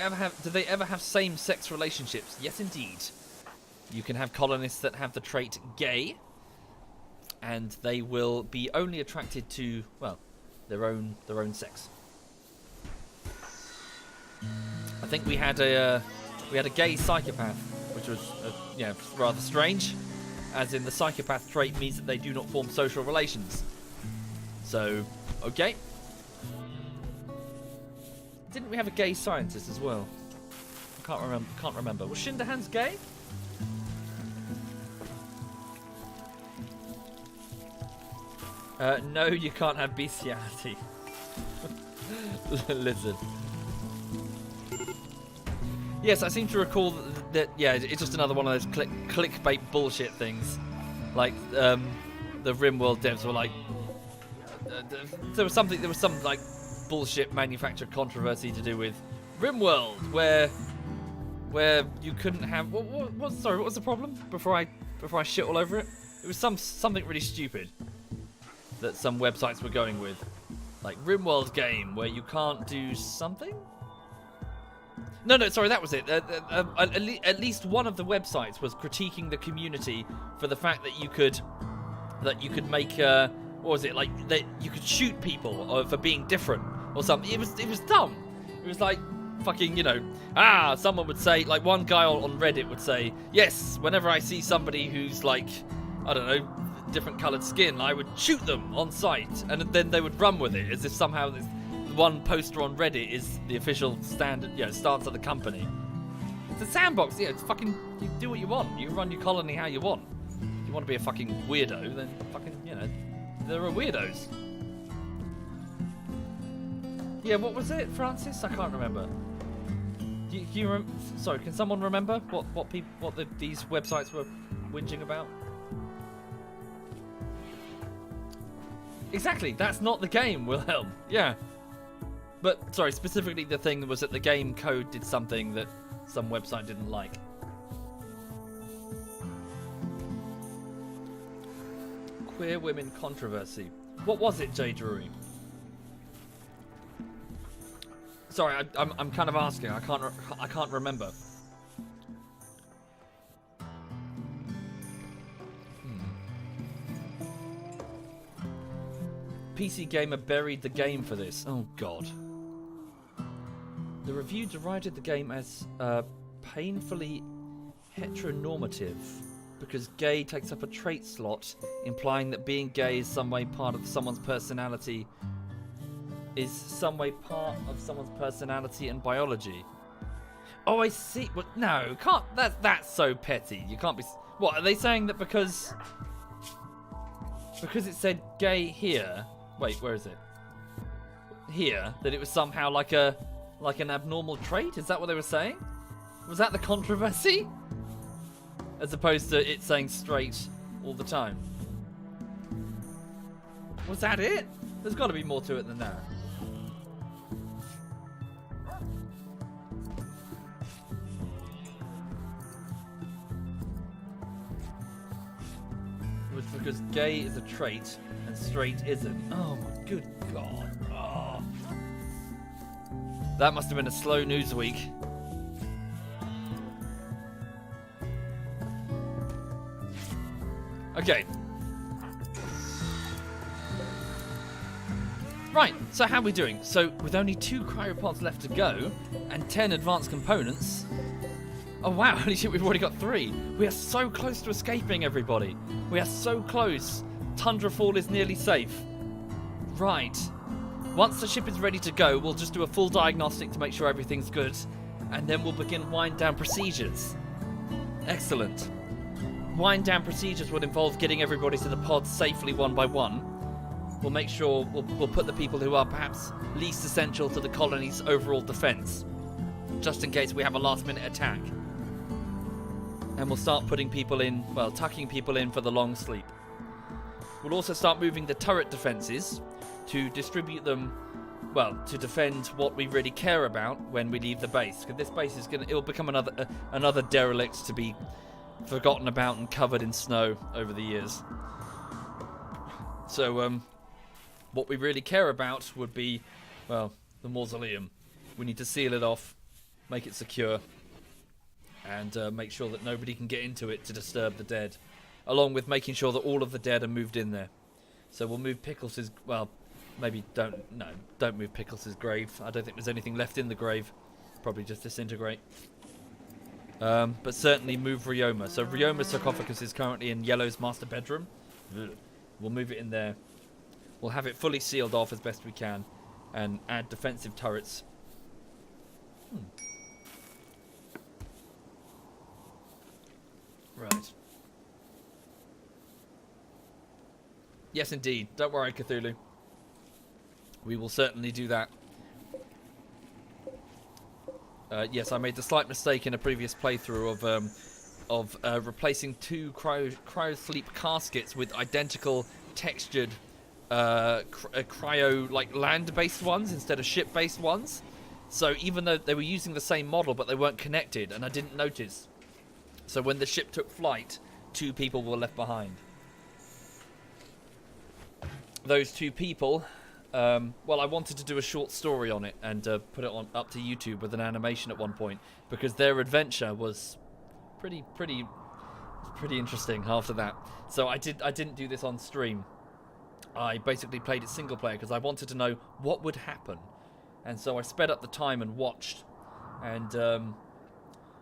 ever have same-sex relationships? Yes, indeed. You can have colonists that have the trait gay, and they will be only attracted to, well, their own sex. I think we had a gay psychopath, which was rather strange, as in the psychopath trait means that they do not form social relations. So, okay. Didn't we have a gay scientist as well? I can't remember. Was Shindahan's gay? No, you can't have bestiality. Lizard. Yes, I seem to recall that it's just another one of those clickbait bullshit things. Like, the Rimworld devs were like... there was some like, bullshit manufactured controversy to do with Rimworld, where you couldn't have... Sorry, what was the problem? Before I shit all over it? It was something really stupid that some websites were going with, like Rimworld game where you can't do something. No, sorry, that was it. At least one of the websites was critiquing the community for the fact that you could make what was it, like that you could shoot people for being different or something. It was dumb. It was like fucking, you know, someone would say, like one guy on Reddit would say, yes, whenever I see somebody who's like, I don't know, different coloured skin, I would shoot them on sight, and then they would run with it, as if somehow this one poster on Reddit is the official standard, you know, stance of the company. It's a sandbox, yeah, it's fucking, you do what you want, you run your colony how you want. If you want to be a fucking weirdo, then fucking, you know, there are weirdos. Yeah, what was it, Francis? I can't remember. Do you sorry, can someone remember what these websites were whinging about? Exactly, that's not the game, Wilhelm. Yeah. But, sorry, specifically the thing was that the game code did something that some website didn't like. Queer women controversy. What was it, Jay Drury? Sorry, I'm kind of asking. I can't remember. PC Gamer buried the game for this. Oh god. The review derided the game as painfully heteronormative because gay takes up a trait slot, implying that being gay is some way part of someone's personality. Is some way part of someone's personality and biology. Oh, I see. Well, no, can't. That's so petty. You can't be. What are they saying that because it said gay here? Wait, where is it? Here, that it was somehow like an abnormal trait? Is that what they were saying? Was that the controversy? As opposed to it saying straight all the time. Was that it? There's got to be more to it than that. It was because gay is a trait and straight isn't. Oh my good god. Oh. That must have been a slow news week. Okay. Right, so how are we doing? So, with only 2 cryopods left to go, and 10 advanced components... Oh wow, holy shit, we've already got 3. We are so close to escaping, everybody. We are so close. Tundrafall is nearly safe. Right. Once the ship is ready to go, we'll just do a full diagnostic to make sure everything's good, and then we'll begin wind-down procedures. Excellent. Wind-down procedures would involve getting everybody to the pods safely one by one. We'll make sure we'll put the people who are perhaps least essential to the colony's overall defense, just in case we have a last-minute attack. And we'll start putting people in, well, tucking people in for the long sleep. We'll also start moving the turret defenses to distribute them, well, to defend what we really care about when we leave the base. Because this base is it'll become another derelict to be forgotten about and covered in snow over the years. So, what we really care about would be, well, the mausoleum. We need to seal it off, make it secure, and make sure that nobody can get into it to disturb the dead, along with making sure that all of the dead are moved in there. So we'll move Pickles', well, maybe don't move Pickles' grave. I don't think there's anything left in the grave. Probably just disintegrate. But certainly move Ryoma. So Ryoma's sarcophagus is currently in Yellow's master bedroom. We'll move it in there. We'll have it fully sealed off as best we can, and add defensive turrets. Right. Yes, indeed. Don't worry, Cthulhu. We will certainly do that. Yes, I made the slight mistake in a previous playthrough of replacing 2 cryo-sleep caskets with identical textured cryo, like, land-based ones instead of ship-based ones. So even though they were using the same model, but they weren't connected, and I didn't notice. So when the ship took flight, 2 people were left behind. Those 2 people, well, I wanted to do a short story on it and put it up to YouTube with an animation at one point, because their adventure was pretty interesting after that. So I didn't do this on stream. I basically played it single player because I wanted to know what would happen, and so I sped up the time and watched And,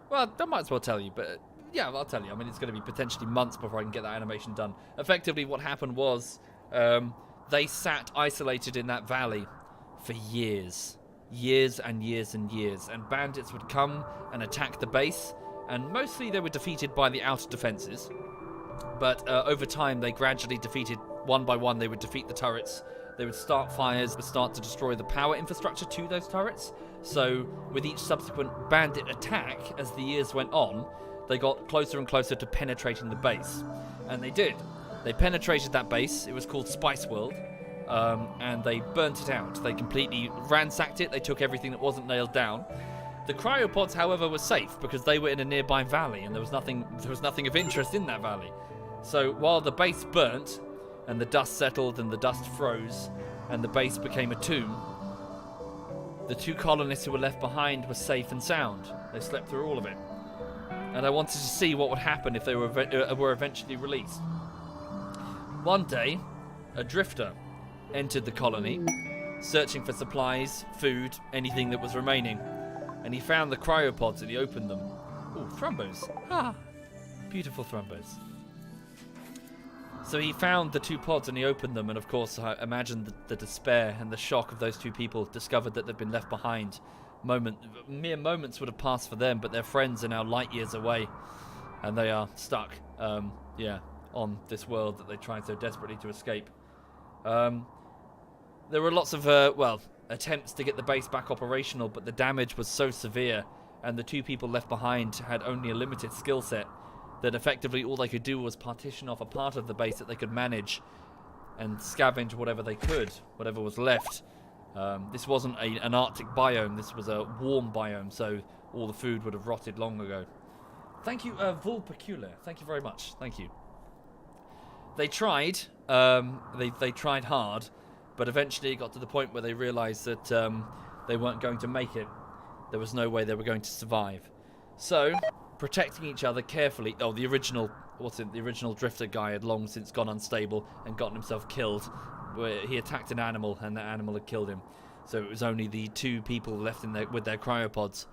well, I might as well tell you, but yeah, I'll tell you. I mean, it's going to be potentially months before I can get that animation done. Effectively, what happened was they sat isolated in that valley for years. Years and years and years. And bandits would come and attack the base, and mostly they were defeated by the outer defenses. But over time, they gradually defeated, one by one, they would defeat the turrets. They would start fires, would start to destroy the power infrastructure to those turrets. So with each subsequent bandit attack, as the years went on, they got closer and closer to penetrating the base. And they did. They penetrated that base. It was called Spice World. And they burnt it out. They completely ransacked it. They took everything that wasn't nailed down. The cryopods, however, were safe because they were in a nearby valley, and there was nothing of interest in that valley. So while the base burnt, and the dust settled, and the dust froze, and the base became a tomb, the 2 colonists who were left behind were safe and sound. They slept through all of it. And I wanted to see what would happen if they were eventually released. One day, a drifter entered the colony, searching for supplies, food, anything that was remaining. And he found the cryopods and he opened them. Ooh, thrombos. Ah, beautiful thrombos. So he found the 2 pods and he opened them, and of course I imagined the despair and the shock of those 2 people, discovered that they'd been left behind. Mere moments would have passed for them, but their friends are now light years away, and they are stuck, on this world that they tried so desperately to escape. There were lots of, attempts to get the base back operational, but the damage was so severe, and the 2 people left behind had only a limited skill set, that effectively all they could do was partition off a part of the base that they could manage and scavenge whatever they could, whatever was left. This wasn't an Arctic biome, this was a warm biome, so all the food would have rotted long ago. Thank you, Vulpecula. Thank you very much. Thank you. They tried. They tried hard, but eventually it got to the point where they realized that they weren't going to make it. There was no way they were going to survive. So, protecting each other carefully. Oh, the original drifter guy had long since gone unstable and gotten himself killed. Where he attacked an animal and that animal had killed him. So it was only the 2 people left with their cryopods.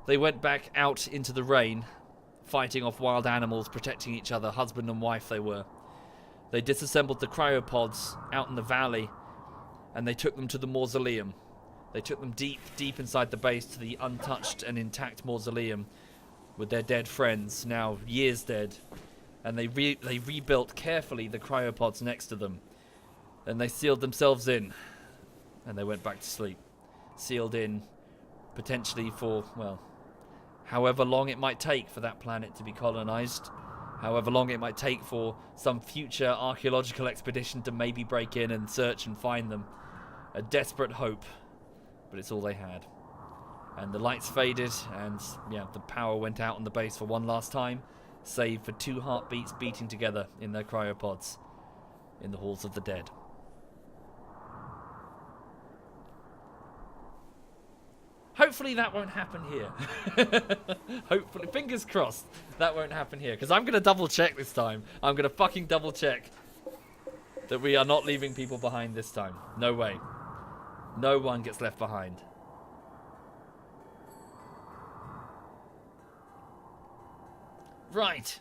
They went back out into the rain, fighting off wild animals, protecting each other, husband and wife they were. They disassembled the cryopods out in the valley, and they took them to the mausoleum. They took them deep, deep inside the base to the untouched and intact mausoleum with their dead friends, now years dead. And they rebuilt carefully the cryopods next to them. Then they sealed themselves in, and they went back to sleep. Sealed in, potentially for, however long it might take for that planet to be colonized. However long it might take for some future archaeological expedition to maybe break in and search and find them. A desperate hope, but it's all they had. And the lights faded, and the power went out on the base for one last time, save for 2 heartbeats beating together in their cryopods in the halls of the dead. Hopefully that won't happen here. Hopefully, fingers crossed, that won't happen here. Because I'm going to double check this time. I'm going to fucking double check that we are not leaving people behind this time. No way. No one gets left behind. Right.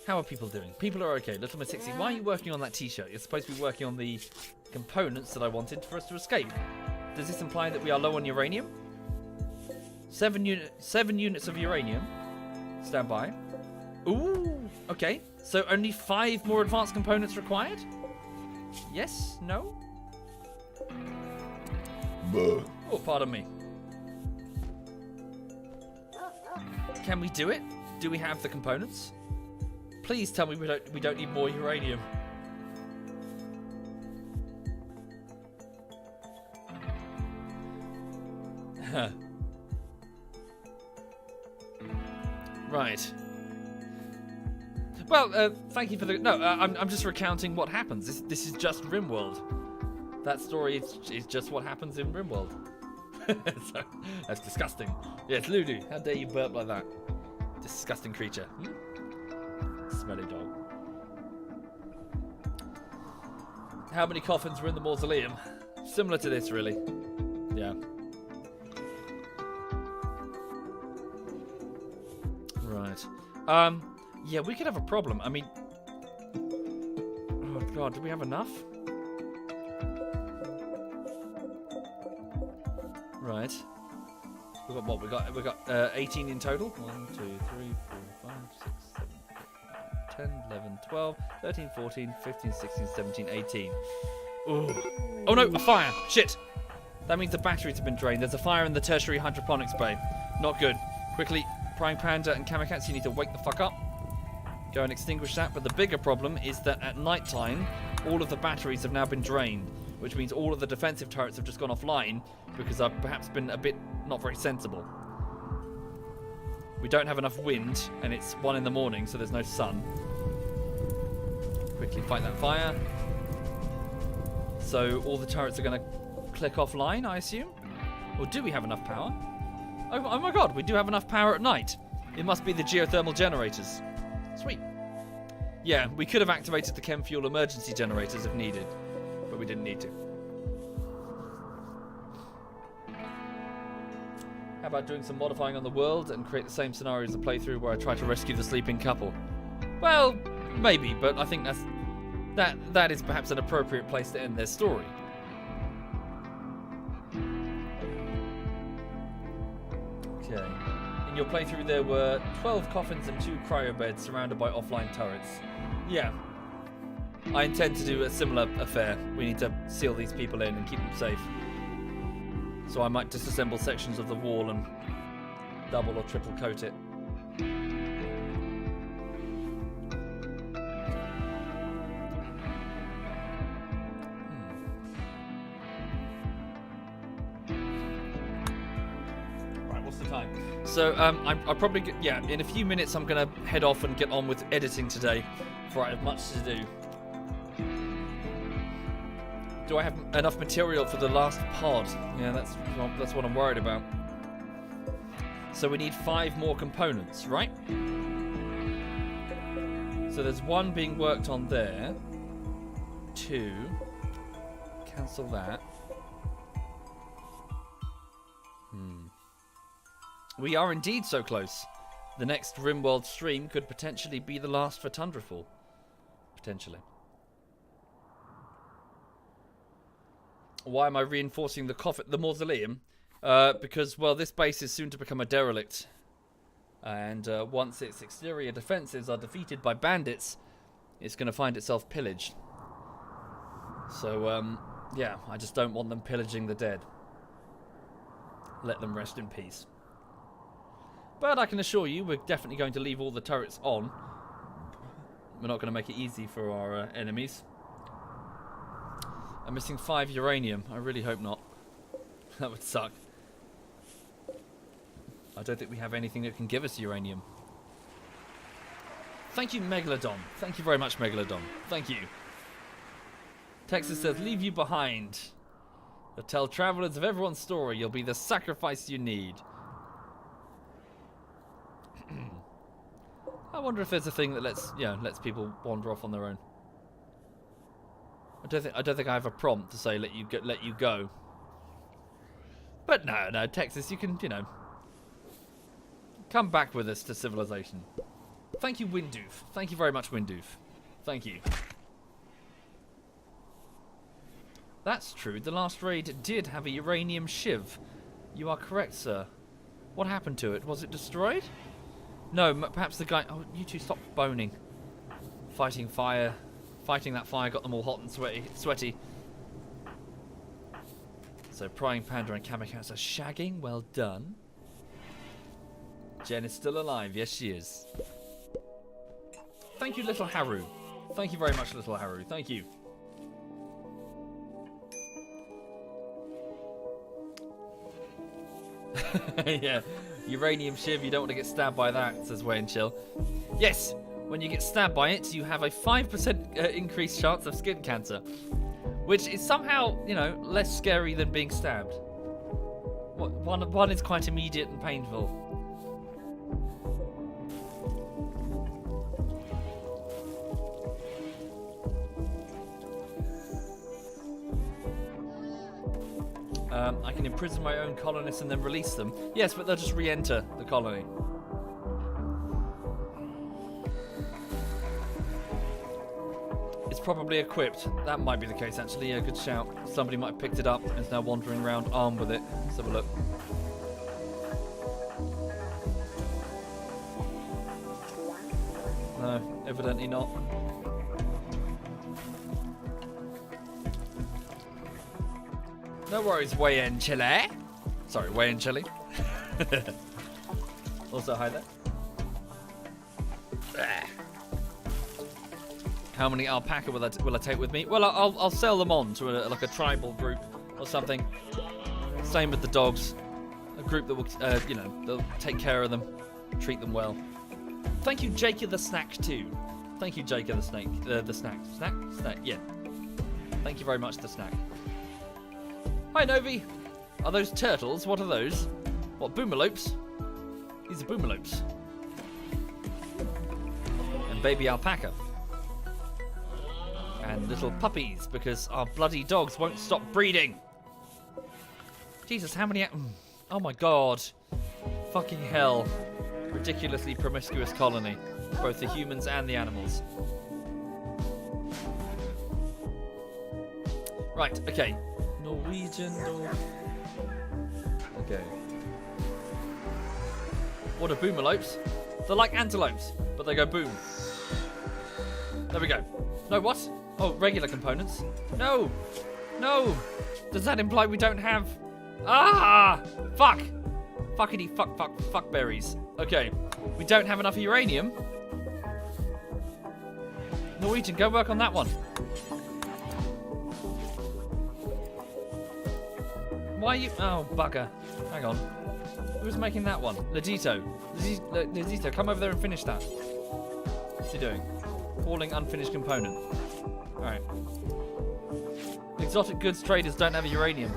How are people doing? People are okay. Little Miss 60, why are you working on that t-shirt? You're supposed to be working on the components that I wanted for us to escape. Does this imply that we are low on uranium? 7 units of uranium. Stand by. Ooh, okay. So only 5 more advanced components required? Yes? No? Buh. Oh, pardon me. Can we do it? Do we have the components? Please tell me we don't need more uranium. Right. Well, thank you for the... No, I'm just recounting what happens. This is just Rimworld. That story is just what happens in Rimworld. So, that's disgusting. Yes, Lulu, how dare you burp like that? Disgusting creature. Smelly dog. How many coffins were in the mausoleum? Similar to this, really. Yeah. Right. Yeah, we could have a problem. I mean... Oh, God, do we have enough? Right. We've got what? We got 18 in total. 1, 2, 3, 4, 5, 6, 7, 8, 9, 10, 11, 12, 13, 14, 15, 16, 17, 18. Ooh. Oh no, a fire! Shit! That means the batteries have been drained. There's a fire in the tertiary hydroponics bay. Not good. Quickly, Prime Panda and Kamikaze, you need to wake the fuck up. Go and extinguish that. But the bigger problem is that at night time, all of the batteries have now been drained, which means all of the defensive turrets have just gone offline because I've perhaps been a bit not very sensible. We don't have enough wind, and it's 1 in the morning, so there's no sun. Quickly fight that fire. So all the turrets are going to click offline, I assume? Or do we have enough power? Oh my god, we do have enough power at night. It must be the geothermal generators. Sweet. Yeah, we could have activated the chem fuel emergency generators if needed, but we didn't need to. How about doing some modifying on the world and create the same scenario as the playthrough where I try to rescue the sleeping couple? Well, maybe, but I think that is perhaps an appropriate place to end their story. Okay. In your playthrough there were 12 coffins and 2 cryobeds surrounded by offline turrets. Yeah. I intend to do a similar affair. We need to seal these people in and keep them safe. So I might disassemble sections of the wall and double or triple coat it. Right, what's the time? So I probably in a few minutes I'm gonna head off and get on with editing today, before I have much to do. Do I have enough material for the last pod? Yeah, that's what I'm worried about. So we need 5 more components, right? So there's 1 being worked on there. 2. Cancel that. We are indeed so close. The next Rimworld stream could potentially be the last for Tundrafall. Potentially. Why am I reinforcing the mausoleum? Because, well, this base is soon to become a derelict. And once its exterior defenses are defeated by bandits, it's going to find itself pillaged. So, yeah, I just don't want them pillaging the dead. Let them rest in peace. But I can assure you, we're definitely going to leave all the turrets on. We're not going to make it easy for our enemies. I'm missing 5 uranium. I really hope not. That would suck. I don't think we have anything that can give us uranium. Thank you, Megalodon. Thank you very much, Megalodon. Thank you. Texas says, leave you behind. You'll tell travelers of everyone's story. You'll be the sacrifice you need. I wonder if there's a thing that lets people wander off on their own. I don't think I have a prompt to say let you go. But no, Texas, you can, come back with us to civilization. Thank you, Windoof. Thank you very much, Windoof. Thank you. That's true. The last raid did have a uranium shiv. You are correct, sir. What happened to it? Was it destroyed? No, perhaps the guy... Oh, you two stop boning. Fighting fire. Fighting that fire got them all hot and sweaty. So, Prying Panda and Kamikaze are shagging. Well done. Jen is still alive. Yes, she is. Thank you, Little Haru. Thank you very much, Little Haru. Thank you. Yeah. Uranium shiv, you don't want to get stabbed by that, says Wayne Chill. Yes, when you get stabbed by it, you have a 5% increased chance of skin cancer. Which is somehow, less scary than being stabbed. One is quite immediate and painful. I can imprison my own colonists and then release them. Yes, but they'll just re-enter the colony. It's probably equipped. That might be the case, actually. Yeah, good shout. Somebody might have picked it up and is now wandering around armed with it. Let's have a look. No, evidently not. No worries, way in Chile. Sorry, way in Chile. Also, hi there. How many alpaca will I take with me? Well, I'll sell them on to like a tribal group or something. Same with the dogs. A group that will, you know, they'll take care of them, treat them well. Thank you, Jacob the Snack, too. Thank you, Jacob the Snake. The snack. Snack? Yeah. Thank you very much, the snack. Hi, Novi. Are those turtles? What are those? What, boomalopes? These are boomalopes. And baby alpaca. And little puppies, because our bloody dogs won't stop breeding. Jesus, how many... Oh my god. Fucking hell. Ridiculously promiscuous colony. Both the humans and the animals. Right, okay. Norwegian... Okay. What are boomalopes? They're like antelopes, but they go boom. There we go. No, what? Oh, regular components. No! No! Does that imply we don't have... Ah! Fuck! Fuckity fuck berries. Okay. We don't have enough uranium. Norwegian, go work on that one. Why are you... Oh, bugger. Hang on. Who's making that one? Ladito. Ladito, come over there and finish that. What's he doing? Falling unfinished component. Alright. Exotic goods traders don't have uranium.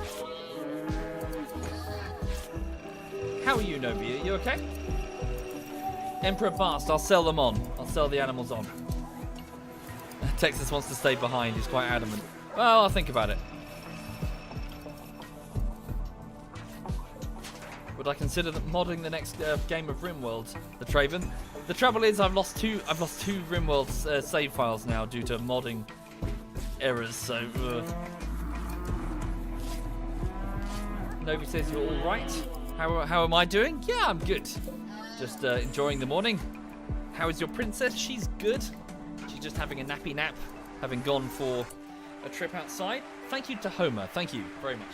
How are you, Novi? Are you okay? Emperor Bast, I'll sell them on. I'll sell the animals on. Texas wants to stay behind. He's quite adamant. Well, I'll think about it. Would I consider modding the next game of Rimworld, the Traven? The trouble is, I've lost two Rimworld save files now due to modding errors. So, Novi says you're all right. How am I doing? Yeah, I'm good. Just enjoying the morning. How is your princess? She's good. She's just having a nappy nap, having gone for a trip outside. Thank you to Homer. Thank you very much.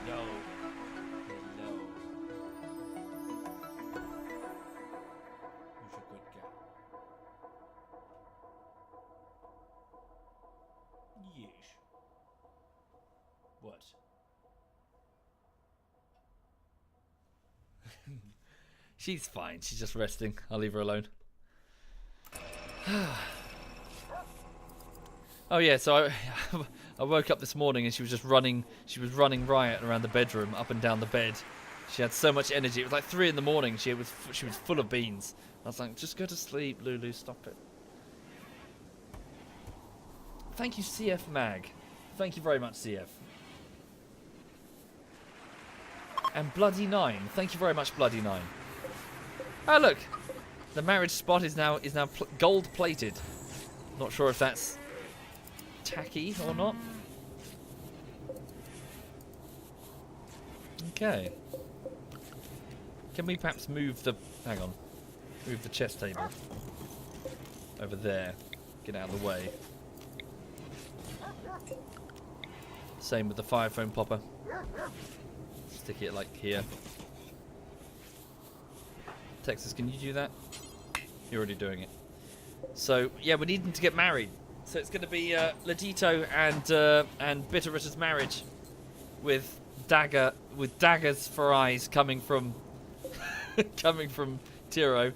Hello. Hello. Who's a good girl? Yes. What? She's fine. She's just resting. I'll leave her alone. Oh yeah, so I woke up this morning and she was just running. She was running riot around the bedroom, up and down the bed. She had so much energy. It was like 3 in the morning. She was full of beans. I was like, just go to sleep, Lulu. Stop it. Thank you, CF Mag. Thank you very much, CF. And Bloody 9. Thank you very much, Bloody 9. Oh look, the marriage spot is now gold plated. Not sure if that's tacky or not. Okay. Can we perhaps move the move the chess table over there? Get out of the way. Same with the fire foam popper. Stick it like here. Texas, can you do that? You're already doing it. So yeah, we're needing to get married. So it's going to be Ladito and Bitterritter's marriage, with daggers for eyes coming from coming from Tiro.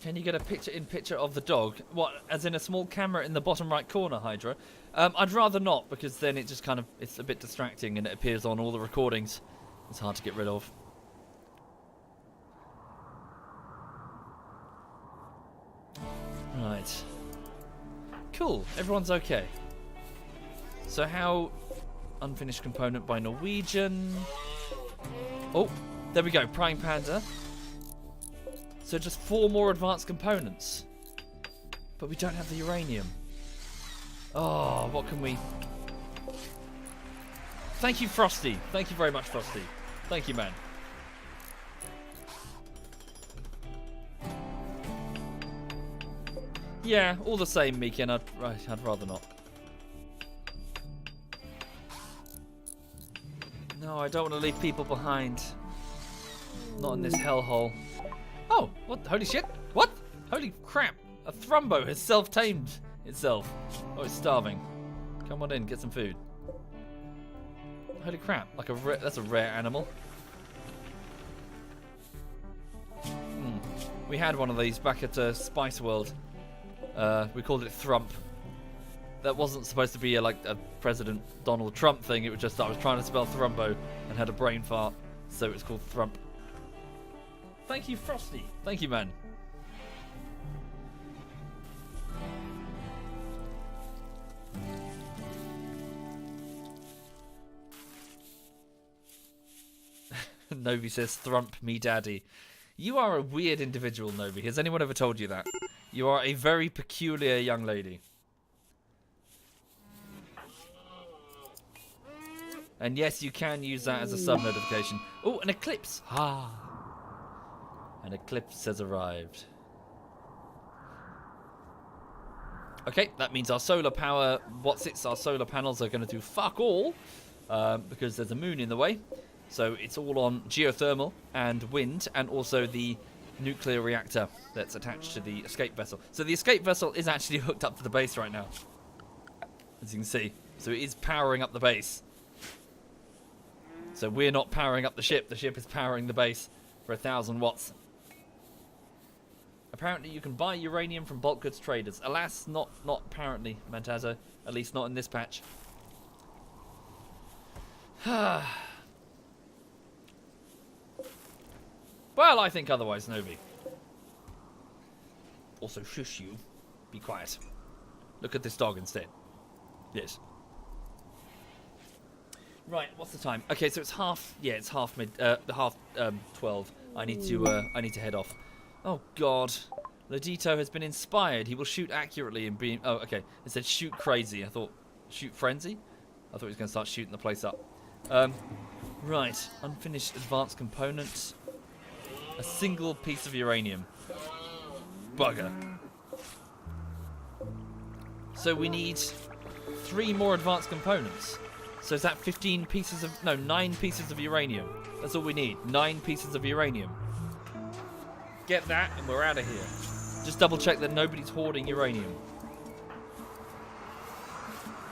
Can you get a picture of the dog? What, as in a small camera in the bottom right corner, Hydra? I'd rather not, because then it just it's a bit distracting and it appears on all the recordings. It's hard to get rid of. Right. Cool. Everyone's okay. So how... Unfinished component by Norwegian. Oh, there we go. Prime Panda. So just 4 more advanced components. But we don't have the uranium. Oh, what can we... Thank you, Frosty. Thank you very much, Frosty. Thank you, man. Yeah, all the same, Meekin. I'd rather not. No, I don't want to leave people behind. Not in this hellhole. Oh, what? Holy shit. What? Holy crap. A Thrumbo has self-tamed itself. Oh, it's starving. Come on in, get some food. Holy crap. Like that's a rare animal. We had one of these back at Spice World. We called it Thrump. That wasn't supposed to be like a President Donald Trump thing. It was just I was trying to spell Thrumbo and had a brain fart, so it's called Thrump. Thank you, Frosty. Thank you, man. Novi says, "Thrump me, daddy." You are a weird individual, Novi. Has anyone ever told you that? You are a very peculiar young lady. And yes, you can use that as a sub notification. Oh, an eclipse! Ah. An eclipse has arrived. Okay, that means our solar power, our solar panels are going to do fuck all. Because there's a moon in the way. So it's all on geothermal and wind, and also the nuclear reactor that's attached to the escape vessel. So the escape vessel is actually hooked up to the base right now, as you can see. So it is powering up the base. So we're not powering up the ship is powering the base for 1,000 watts. Apparently you can buy uranium from bulk goods traders. Alas, not apparently, Mantazo. At least not in this patch. Well, I think otherwise, Novi. Also, shush you. Be quiet. Look at this dog instead. Yes. Right, what's the time? Okay, so it's half. Yeah, it's half 12. I need to head off. Oh God, Ladito has been inspired. He will shoot accurately and be. Oh, okay. It said shoot crazy. I thought shoot frenzy. I thought he was going to start shooting the place up. Right, unfinished advanced components. A single piece of uranium. Bugger. So we need 3 more advanced components. So is that 15 pieces of... No, 9 pieces of uranium. That's all we need. 9 pieces of uranium. Get that and we're out of here. Just double check that nobody's hoarding uranium.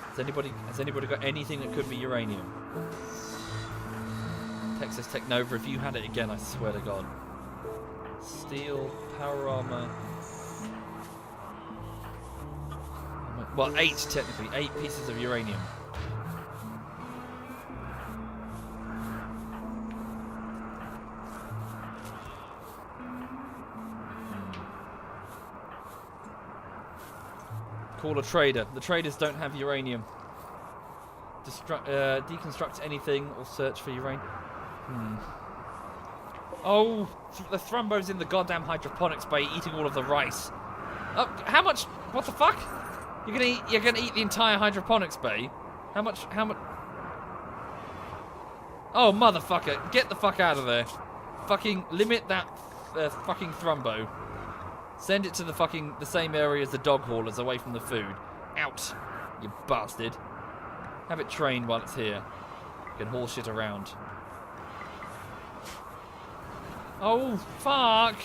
Has anybody got anything that could be uranium? Texas Technova, if you had it again, I swear to God. Steel, power armor. Well, 8 technically. 8 pieces of uranium. Call a trader. The traders don't have uranium. Deconstruct anything or search for uranium. Oh, the Thrumbo's in the goddamn hydroponics bay eating all of the rice. Oh, how much? What the fuck? You're gonna eat the entire hydroponics bay? How much? Oh, motherfucker! Get the fuck out of there! Fucking limit that fucking Thrumbo. Send it to the same area as the dog haulers, away from the food. Out, you bastard! Have it trained while it's here. You can haul shit around. Oh, fuck!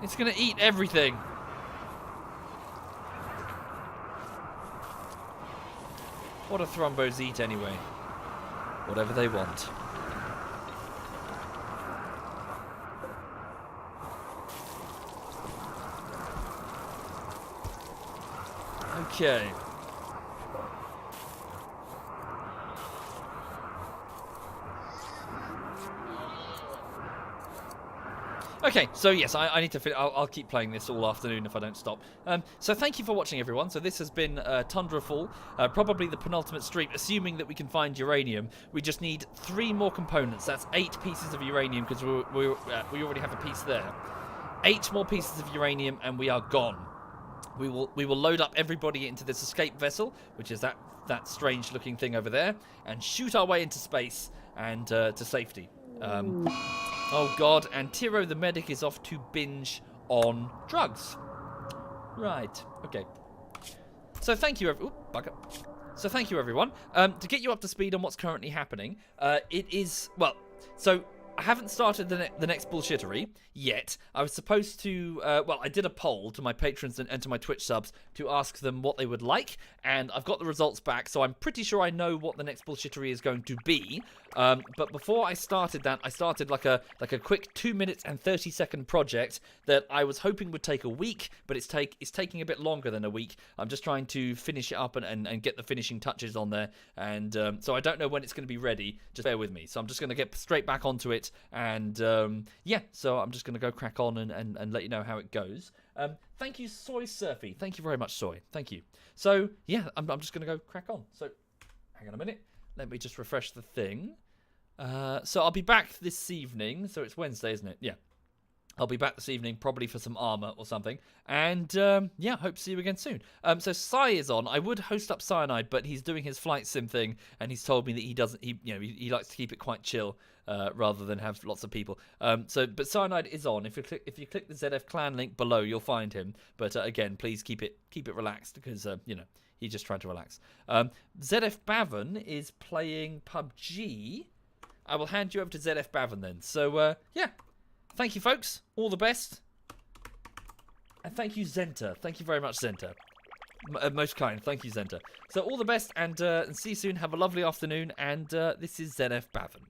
It's gonna eat everything. What do Thrumbos eat anyway? Whatever they want. Okay. Okay, so yes, I need to I'll keep playing this all afternoon if I don't stop. So thank you for watching, everyone. So this has been Tundrafall, probably the penultimate stream, assuming that we can find uranium. We just need 3 more components. That's 8 pieces of uranium, because we already have a piece there. 8 more pieces of uranium, and we are gone. We will load up everybody into this escape vessel, which is that strange-looking thing over there, and shoot our way into space and to safety. Oh god, and Tiro the medic is off to binge on drugs. Right, okay. So thank you, So thank you, everyone. To get you up to speed on what's currently happening, it is, well, so I haven't started the next bullshittery yet. I was supposed to, well, I did a poll to my patrons and to my Twitch subs to ask them what they would like, and I've got the results back, so I'm pretty sure I know what the next bullshittery is going to be. But before I started that, I started like a quick 2 minutes and 30-second project that I was hoping would take a week, but it's taking a bit longer than a week. I'm just trying to finish it up and get the finishing touches on there, and so I don't know when it's going to be ready. Just bear with me. So I'm just going to get straight back onto it, and yeah, so I'm just going to go crack on and let you know how it goes. Thank you, Soy Surfy. Thank you very much, Soy. Thank you. So yeah, I'm just going to go crack on. So hang on a minute. Let me just refresh the thing. So I'll be back this evening. So it's Wednesday, isn't it? Yeah. I'll be back this evening, probably for some armor or something. And yeah, hope to see you again soon. So Sai is on. I would host up Cyanide, but he's doing his flight sim thing, and he's told me that he doesn't. He likes to keep it quite chill, rather than have lots of people. But Cyanide is on. If you click the ZF clan link below, you'll find him. But again, please keep it relaxed, because he's just trying to relax. ZF Bavon is playing PUBG. I will hand you over to ZF Bavon then. So yeah. Thank you, folks. All the best. And thank you, Zenta. Thank you very much, Zenta. Most kind. Thank you, Zenta. So all the best, and see you soon. Have a lovely afternoon. And this is ZF Bavon.